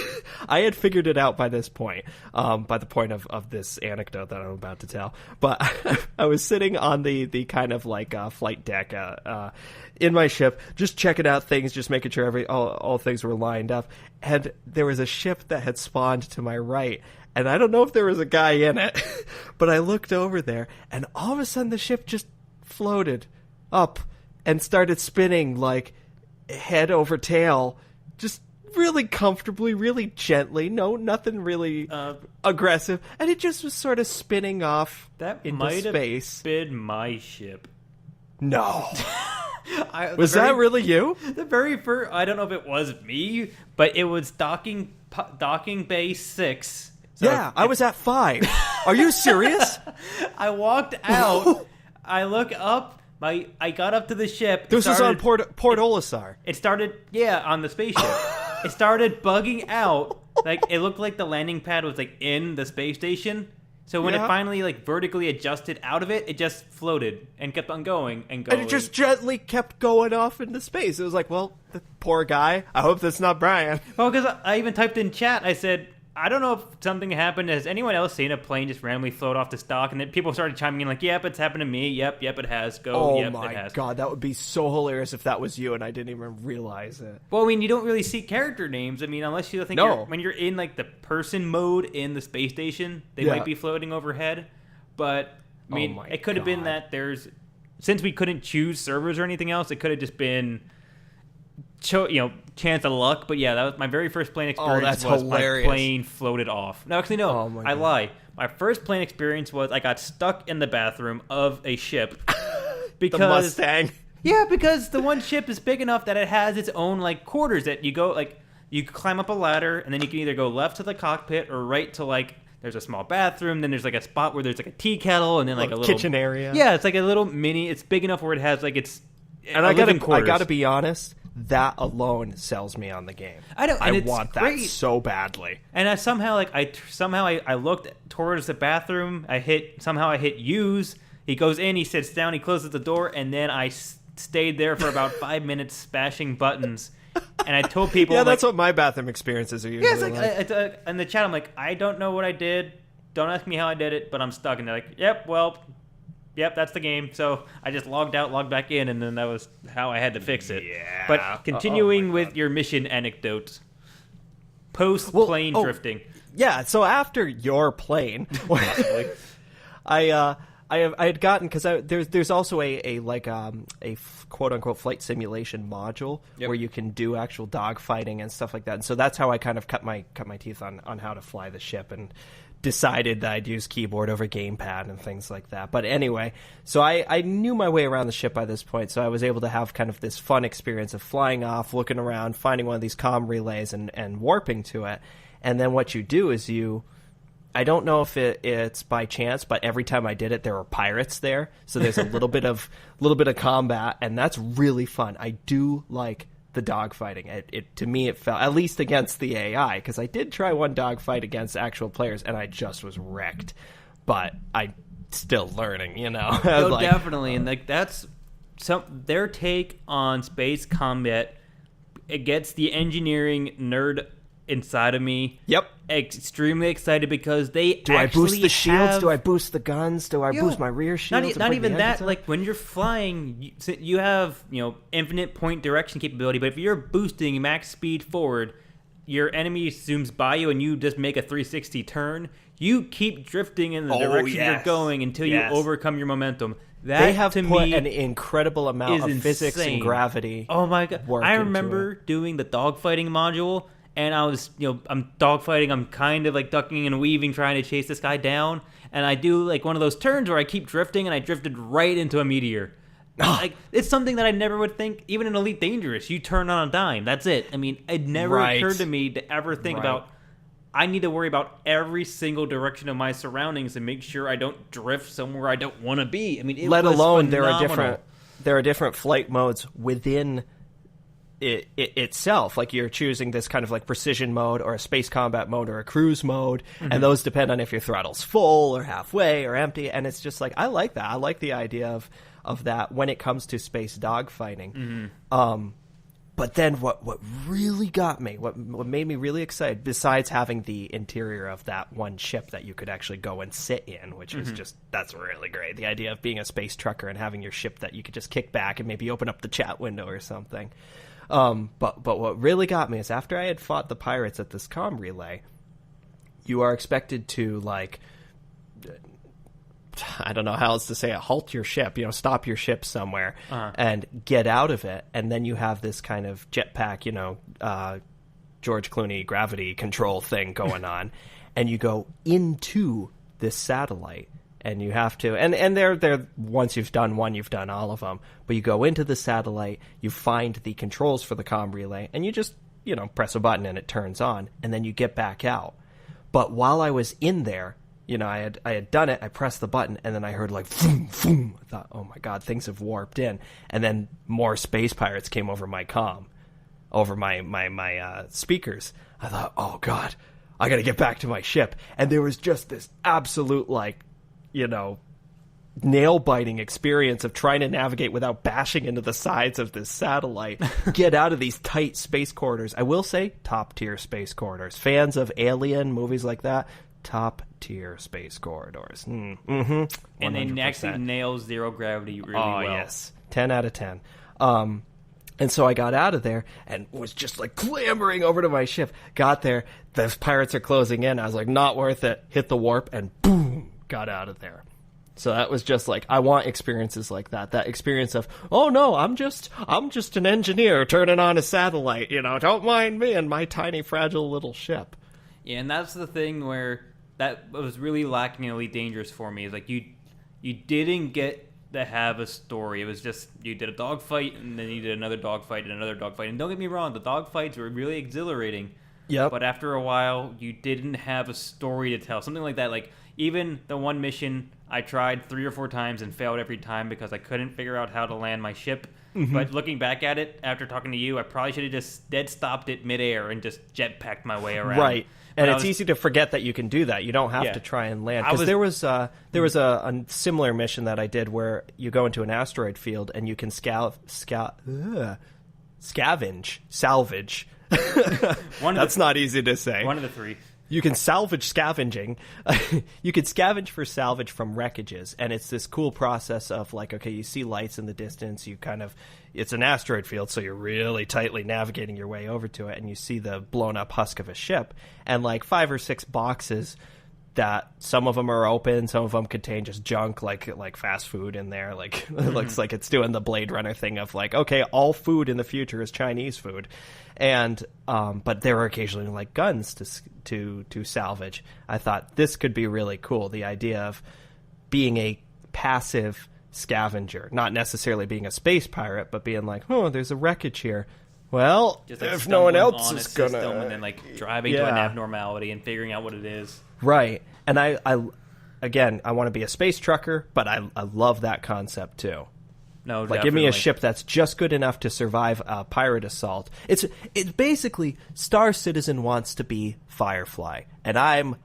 I had figured it out by this point, by the point of this anecdote that I'm about to tell. But I was sitting on the kind of like flight deck in my ship, just checking out things, just making sure all things were lined up. And there was a ship that had spawned to my right. And I don't know if there was a guy in it, but I looked over there, and all of a sudden the ship just floated up and started spinning like head over tail, just really comfortably, really gently. No, nothing really aggressive, and it just was sort of spinning off into space. Have been my ship. No. Was that really you? The very first, I don't know if it was me, but it was docking bay 6. So yeah, I was at 5. Are you serious? I walked out. I look up. I got up to the ship. This was on Port Olisar. It started, on the spaceship. It started bugging out, Like, it looked like the landing pad was, like, in the space station. So when it finally, like, vertically adjusted out of it, it just floated and kept on going and going. And it just gently kept going off into space. It was like, well, the poor guy. I hope that's not Brian. Well, because I even typed in chat, I said, I don't know if something happened. Has anyone else seen a plane just randomly float off the stock? And then people started chiming in like, yep, it's happened to me. Yep, it has. Go, yep, it has. Oh my god, that would be so hilarious if that was you and I didn't even realize it. Well, I mean, you don't really see character names. I mean, unless you think when you're in like the person mode in the space station, they might be floating overhead. But, I mean, it could have been that since we couldn't choose servers or anything else, it could have just been... chance of luck, but yeah, that was my very first plane experience. Hilarious. My plane floated off. No, actually, no, I lie. My first plane experience was I got stuck in the bathroom of a ship because the Mustang. Yeah, because the one ship is big enough that it has its own like quarters that you go like you climb up a ladder and then you can either go left to the cockpit or right to like there's a small bathroom, then there's like a spot where there's like a tea kettle and then like a little kitchen area. Yeah, it's like a little mini. It's big enough where it has like it's. And I gotta be honest. That alone sells me on the game. I want that so badly. And I looked towards the bathroom. I hit use. He goes in. He sits down. He closes the door. And then I stayed there for about 5 minutes, smashing buttons. And I told people, yeah, that's what my bathroom experiences are usually. Yeah, it's like in the chat. I'm like, I don't know what I did. Don't ask me how I did it, but I'm stuck. And they're like, Yep, that's the game. So I just logged out, logged back in, and then that was how I had to fix it. Yeah. But continuing with your mission anecdote, post-plane drifting. Yeah, so after your plane, I had gotten, because there's also a quote-unquote flight simulation module where you can do actual dogfighting and stuff like that. And so that's how I kind of cut my teeth on how to fly the ship and decided that I'd use keyboard over gamepad and things like that. But anyway, so I knew my way around the ship by this point, so I was able to have kind of this fun experience of flying off, looking around, finding one of these comm relays and warping to it. And then what you do is I don't know if it's by chance, but every time I did it, there were pirates there. So there's a little bit of combat, and that's really fun. I do like the dogfighting. It to me, it felt, at least against the AI, because I did try one dogfight against actual players, and I just was wrecked. But I still learning, Oh, definitely, and like that's their take on space combat. It gets the engineering nerd inside of me. Yep. Extremely excited because they do I boost the shields? Do I boost the guns? Do I boost my rear shields? Not even that. Like when you're flying, you have infinite point direction capability. But if you're boosting max speed forward, your enemy zooms by you and you just make a 360 turn. You keep drifting in the direction you're going until you overcome your momentum. That, they have to put me, an incredible amount of physics and gravity. Oh my god! I remember doing the dogfighting module. And I was, I'm dogfighting. I'm kind of like ducking and weaving, trying to chase this guy down. And I do like one of those turns where I keep drifting, and I drifted right into a meteor. Like it's something that I never would think. Even in Elite Dangerous, you turn on a dime. That's it. I mean, it never occurred to me to ever think about. I need to worry about every single direction of my surroundings and make sure I don't drift somewhere I don't want to be. I mean, let alone there are different flight modes within it itself. Like you're choosing this kind of like precision mode or a space combat mode or a cruise mode, and those depend on if your throttle's full or halfway or empty. And it's just like, I like that. I like the idea of that when it comes to space dogfighting. But then what really got me, what made me really excited, besides having the interior of that one ship that you could actually go and sit in, which is just, that's really great. The idea of being a space trucker and having your ship that you could just kick back and maybe open up the chat window or something. But what really got me is after I had fought the pirates at this comm relay, you are expected to, like, I don't know how else to say it, halt your ship, stop your ship somewhere and get out of it. And then you have this kind of jetpack, George Clooney gravity control thing going on. And you go into this satellite. And you have to, and they're once you've done one, you've done all of them. But you go into the satellite, you find the controls for the comm relay, and you just, press a button and it turns on, and then you get back out. But while I was in there, I had done it, I pressed the button, and then I heard like, boom, boom. I thought, oh my god, things have warped in. And then more space pirates came over my comm. over my speakers. I thought, oh God, I got to get back to my ship. And there was just this absolute, like, you know, nail-biting experience of trying to navigate without bashing into the sides of this satellite, get out of these tight space corridors. I will say, top-tier space corridors. Fans of Alien, movies like that, top-tier space corridors. Mm-hmm. And they actually nail zero gravity really well. Oh, yes. 10 out of 10. And so I got out of there and was just like clambering over to my ship. Got there, the pirates are closing in. I was like, not worth it. Hit the warp and boom, got out of there. So that was just like, I want experiences like that. That experience of, oh no, I'm just an engineer turning on a satellite. You know, don't mind me and my tiny fragile little ship. Yeah, and that's the thing where that was really lacking in Elite Dangerous for me. Is like you didn't get to have a story. It was just you did a dogfight and then you did another dogfight and another dogfight. And don't get me wrong, the dogfights were really exhilarating. Yep. But after a while, you didn't have a story to tell. Something like that. Like even the one mission I tried 3 or 4 times and failed every time because I couldn't figure out how to land my ship. Mm-hmm. But looking back at it, after talking to you, I probably should have just dead stopped it midair and just jetpacked my way around. Right. And it's easy to forget that you can do that. You don't have to try and land. Because there was a similar mission that I did where you go into an asteroid field and you can salvage. That's not easy to say. One of the 3. You can salvage scavenging. You can scavenge for salvage from wreckages, and it's this cool process of like, okay, you see lights in the distance. It's an asteroid field, so you're really tightly navigating your way over to it, and you see the blown up husk of a ship, and like 5 or 6 boxes that some of them are open, some of them contain just junk, like fast food in there. Like it looks like it's doing the Blade Runner thing of like, okay, all food in the future is Chinese food, and but there are occasionally like guns to salvage. I thought this could be really cool. The idea of being a passive scavenger, not necessarily being a space pirate, but being like, oh, there's a wreckage here. Well, just like if no one else is gonna, and then like driving to an abnormality and figuring out what it is. Right. And I want to be a space trucker, but I love that concept too. No, like give me a ship that's just good enough to survive a pirate assault. It's basically Star Citizen wants to be Firefly, and I'm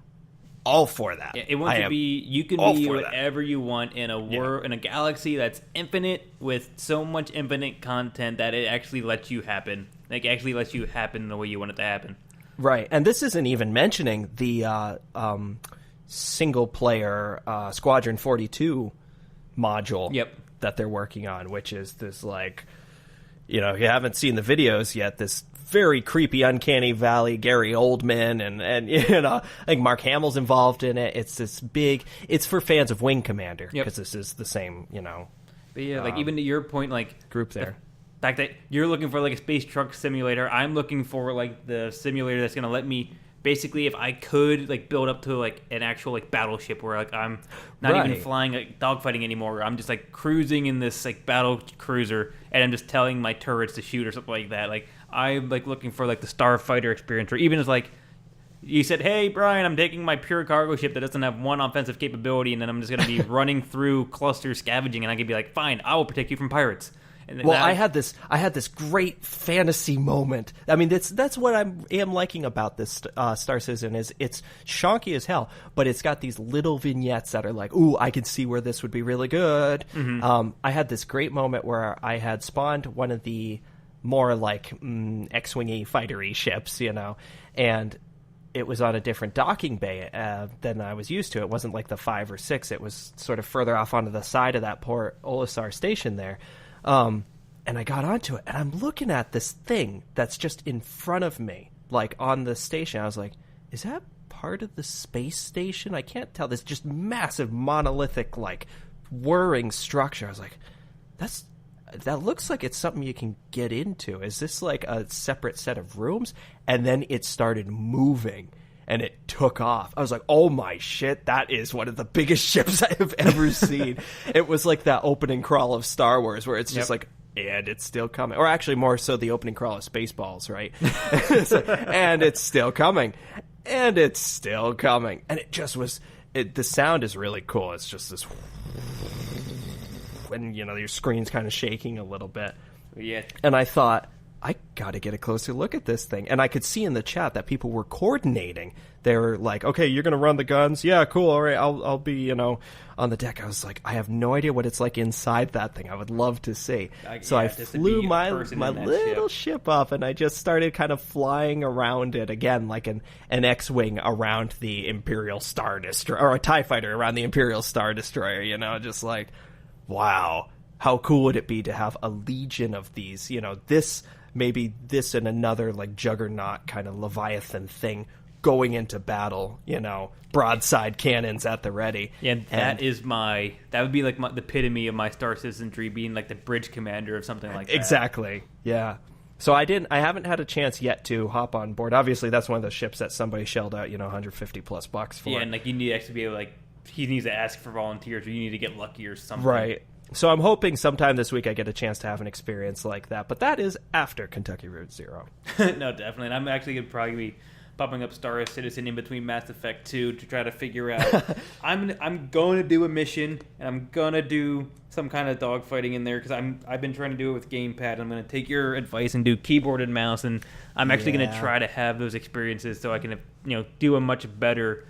all for that. Yeah, it wants to be. You can be whatever you want in a world, in a galaxy that's infinite with so much infinite content that it actually lets you happen. Like actually lets you happen the way you want it to happen. Right, and this isn't even mentioning the single player Squadron 42 module that they're working on, which is this like, you know, you haven't seen the videos yet, this very creepy Uncanny Valley Gary Oldman and you know, I think Mark Hamill's involved in it. It's this big, it's for fans of Wing Commander because this is the same, you know. But yeah, like even to your point, like group there. The fact that you're looking for like a space truck simulator, I'm looking for like the simulator that's going to let me basically, if I could, like build up to like an actual like battleship where like I'm not even flying like dogfighting anymore. I'm just like cruising in this like battle cruiser and I'm just telling my turrets to shoot or something like that. Like I'm like looking for like the starfighter experience, or even as like you said, hey Brian, I'm taking my pure cargo ship that doesn't have one offensive capability, and then I'm just going to be running through cluster scavenging, and I could be like, fine, I will protect you from pirates. Well, I had this great fantasy moment. I mean, that's what I am liking about this Star Citizen is it's shonky as hell, but it's got these little vignettes that are like, ooh, I can see where this would be really good. Mm-hmm. I had this great moment where I had spawned one of the more like X-wingy fightery ships, you know, and it was on a different docking bay than I was used to. It wasn't like the 5 or 6. It was sort of further off onto the side of that poor Olisar station there. And I got onto it, and I'm looking at this thing that's just in front of me, like on the station. I was like, is that part of the space station? I can't tell. This just massive monolithic, like, whirring structure. I was like, that looks like it's something you can get into. Is this like a separate set of rooms? And then it started moving. And it took off. I was like, oh my shit, that is one of the biggest ships I have ever seen. It was like that opening crawl of Star Wars where it's just like, and it's still coming. Or actually more so the opening crawl of Spaceballs, right? And it's still coming. And it's still coming. And it just was, the sound is really cool. It's just this, and you know, your screen's kind of shaking a little bit. Yeah. And I thought, I got to get a closer look at this thing. And I could see in the chat that people were coordinating. They were like, okay, you're going to run the guns. Yeah, cool. All right, I'll be, on the deck. I was like, I have no idea what it's like inside that thing. I would love to see. So I flew my little ship up, and I just started kind of flying around it again, like an X-Wing around the Imperial Star Destroyer, or a TIE Fighter around the Imperial Star Destroyer, just like, wow, how cool would it be to have a legion of these, maybe this and another like juggernaut kind of Leviathan thing going into battle, broadside cannons at the ready. Yeah, that would be like the epitome of my Star Citizenry, being like the bridge commander of something like that. Exactly. Yeah. So I haven't had a chance yet to hop on board. Obviously, that's one of the ships that somebody shelled out, $150+ for. Yeah, and like you need to actually be able he needs to ask for volunteers, or you need to get lucky or something. Right. So I'm hoping sometime this week I get a chance to have an experience like that. But that is after Kentucky Route Zero. No, definitely. And I'm actually going to probably be popping up Star Citizen in between Mass Effect 2 to try to figure out. I'm going to do a mission, and I'm going to do some kind of dogfighting in there, because I've been trying to do it with gamepad. I'm going to take your advice and do keyboard and mouse, and I'm actually going to try to have those experiences so I can do a much better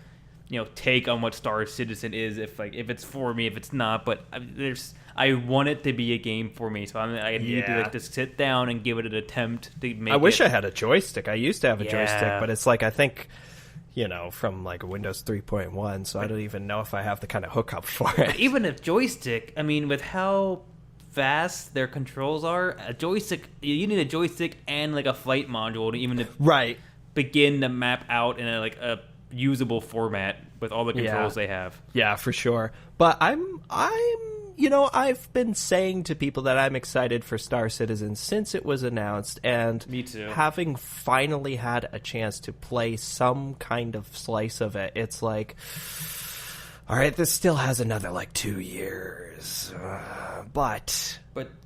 take on what Star Citizen is, if it's for me, if it's not. But I want it to be a game for me, so I need to just sit down and give it an attempt to make it. I wish I had a joystick. I used to have a joystick, but it's like, I think, from like Windows 3.1, so I don't even know if I have the kind of hookup for it. Even a joystick, I mean, with how fast their controls are, a joystick, you need a joystick and like a flight module to even begin to map out in a usable format with all the controls they have. Yeah, for sure. But I've been saying to people that I'm excited for Star Citizen since it was announced, and me too. Having finally had a chance to play some kind of slice of it, it's like, all right, this still has another 2 years, but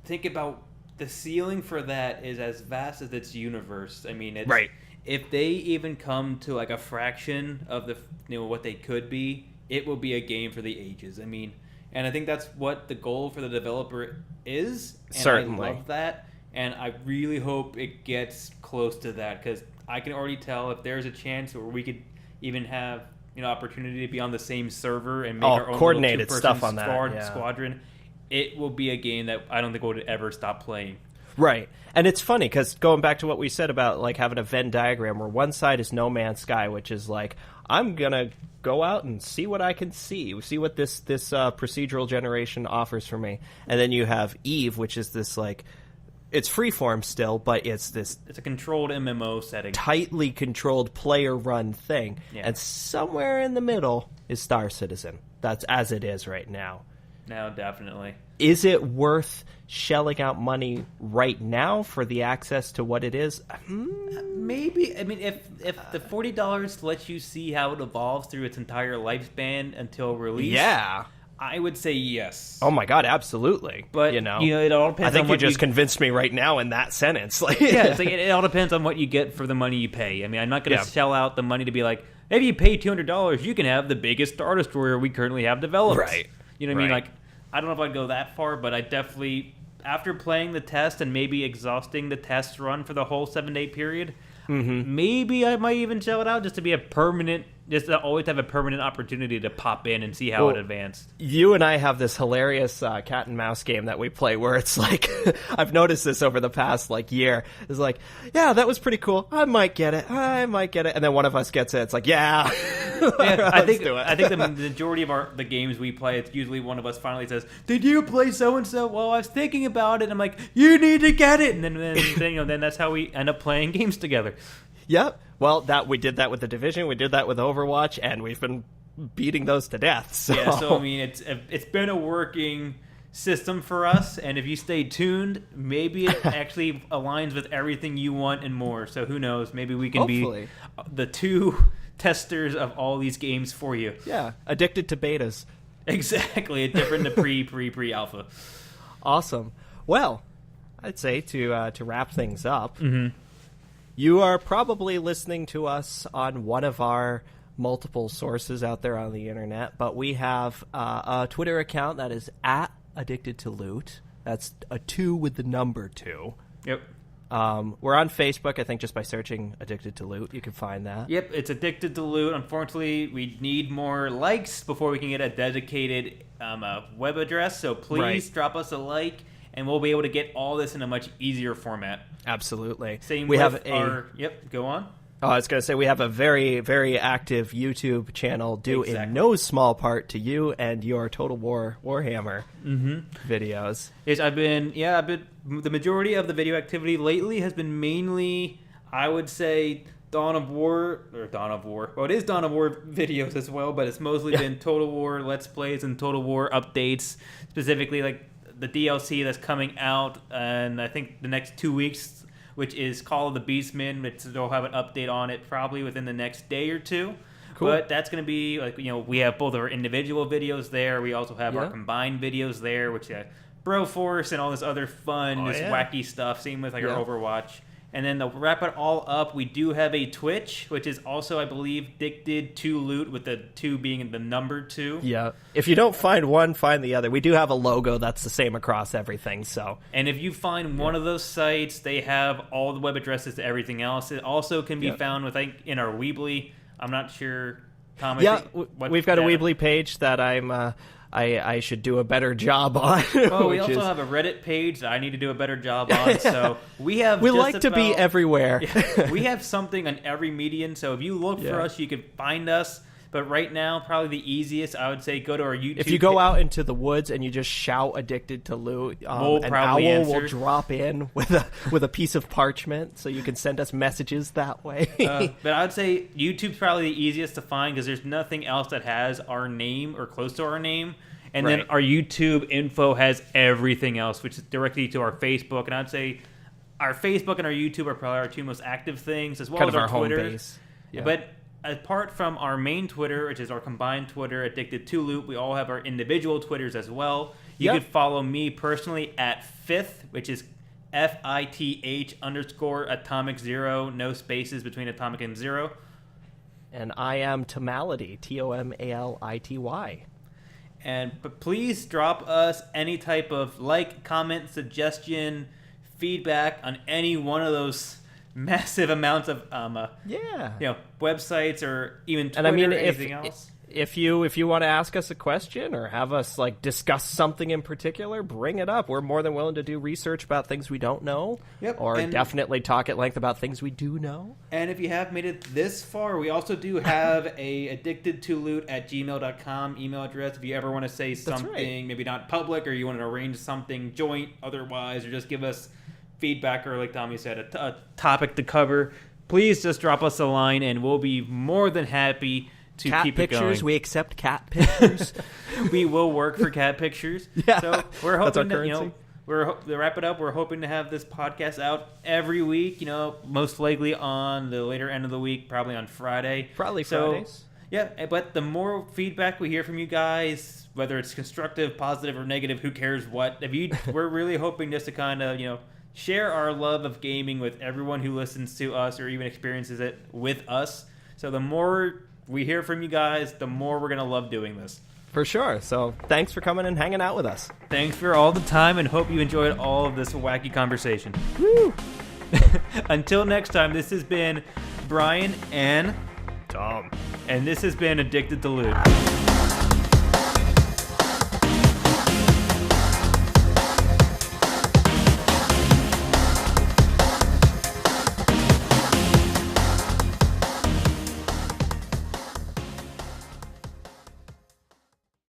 think about the ceiling for that is as vast as its universe. I mean, it's right. If they even come to a fraction of the what they could be, it will be a game for the ages. I mean, and I think that's what the goal for the developer is. And certainly, I love that, and I really hope it gets close to that, because I can already tell if there's a chance where we could even have opportunity to be on the same server and make our own coordinated stuff on squadron. It will be a game that I don't think we'll ever stop playing. Right. And it's funny, because going back to what we said about having a Venn diagram where one side is No Man's Sky, which is I'm going to go out and see what I can see what this procedural generation offers for me. And then you have Eve, which is this it's freeform still, but it's a controlled MMO setting. Tightly controlled player-run thing. Yeah. And somewhere in the middle is Star Citizen. That's as it is right now. No, definitely. Is it worth shelling out money right now for the access to what it is? Maybe. I mean, if the $40 lets you see how it evolves through its entire lifespan until release, I would say yes. Oh my god, absolutely. But it all depends. I think you just convinced me right now in that sentence. It all depends on what you get for the money you pay. I mean, I'm not going to shell out the money to be like, if you pay $200, you can have the biggest Star Destroyer we currently have developed. Right. You know what I mean? I don't know if I'd go that far, but I definitely, after playing the test and maybe exhausting the test run for the whole 7-day period, maybe I might even shell it out just to be just to always have a permanent opportunity to pop in and see how it advanced. You and I have this hilarious cat and mouse game that we play where it's I've noticed this over the past year. It's yeah, that was pretty cool. I might get it. And then one of us gets it. It's yeah. I think the majority of the games we play, it's usually one of us finally says, "Did you play so and so?" Well, I was thinking about it. And I'm you need to get it. And then that's how we end up playing games together. Yep. Well, we did that with The Division, we did that with Overwatch, and we've been beating those to death. So. Yeah, so I mean, it's been a working system for us, and if you stay tuned, maybe it actually aligns with everything you want and more. So who knows? Maybe we can be the two testers of all these games for you. Yeah, addicted to betas. Exactly, different to pre-alpha. Awesome. Well, I'd say to wrap things up. You are probably listening to us on one of our multiple sources out there on the internet, but we have a Twitter account that is @AddictedToLoot. That's a 2 with the number 2. Yep. We're on Facebook, I think, just by searching Addicted to Loot. You can find that. Yep, it's Addicted to Loot. Unfortunately, we need more likes before we can get a dedicated web address. So please drop us a like, and we'll be able to get all this in a much easier format. Absolutely. Same with our... Yep, go on. Oh, I was going to say, we have a very, very active YouTube channel due in no small part to you and your Total War Warhammer videos. Yes, I've been the majority of the video activity lately has been mainly, I would say, Dawn of War. Well, it is Dawn of War videos as well, but it's mostly been Total War Let's Plays and Total War updates, specifically like the DLC that's coming out, and I think the next 2 weeks, which is Call of the Beastmen, which they'll have an update on it probably within the next day or two. Cool. But that's going to be, like, we have both our individual videos there. We also have our combined videos there, which Broforce and all this other fun, wacky stuff. Same with our Overwatch. And then to wrap it all up, we do have a Twitch, which is also, I believe, Addicted to Loot, with the 2 being the number 2. Yeah. If you don't find one, find the other. We do have a logo that's the same across everything. So. And if you find one of those sites, they have all the web addresses to everything else. It also can be found in our Weebly. I'm not sure, Tom. We've got a Weebly page that I should do a better job on. Well, we also have a Reddit page that I need to do a better job on. So we like to be everywhere. We have something on every medium. So if you look for us, you can find us. But right now, probably the easiest, I would say, go to our YouTube. If you go out into the woods and you just shout "Addicted to Loot," an owl will drop in with a piece of parchment, so you can send us messages that way. But I would say YouTube's probably the easiest to find because there's nothing else that has our name or close to our name. And then our YouTube info has everything else, which is directly to our Facebook. And I'd say our Facebook and our YouTube are probably our 2 most active things, as well as our Twitter. Home base. Yeah. But apart from our main Twitter, which is our combined Twitter, Addicted to Loot, we all have our individual Twitters as well. You could follow me personally at Fifth, which is FITH_Atomic Zero, no spaces between Atomic and Zero. And I am Tomality, TOMALITY. But please drop us any type of comment, suggestion, feedback on any one of those massive amounts of websites or even Twitter, or anything else. If you want to ask us a question or have us discuss something in particular, bring it up. We're more than willing to do research about things we don't know, or definitely talk at length about things we do know. And if you have made it this far, we also do have a addictedtoloot@gmail.com email address if you ever want to say something, maybe not public, or you want to arrange something joint otherwise, or just give us feedback, or like Tommy said, a topic to cover. Please just drop us a line, and we'll be more than happy to keep it going. Cat pictures, we accept cat pictures. We will work for cat pictures. Yeah, so we're hoping to, to wrap it up. We're hoping to have this podcast out every week. Most likely on the later end of the week, probably on Friday. Fridays. Yeah, but the more feedback we hear from you guys, whether it's constructive, positive, or negative, who cares what? We're really hoping just to kind of share our love of gaming with everyone who listens to us or even experiences it with us. So the more we hear from you guys, the more we're going to love doing this. For sure. So thanks for coming and hanging out with us. Thanks for all the time, and hope you enjoyed all of this wacky conversation. Woo! Until next time, this has been Brian and Tom. And this has been Addicted to Loot.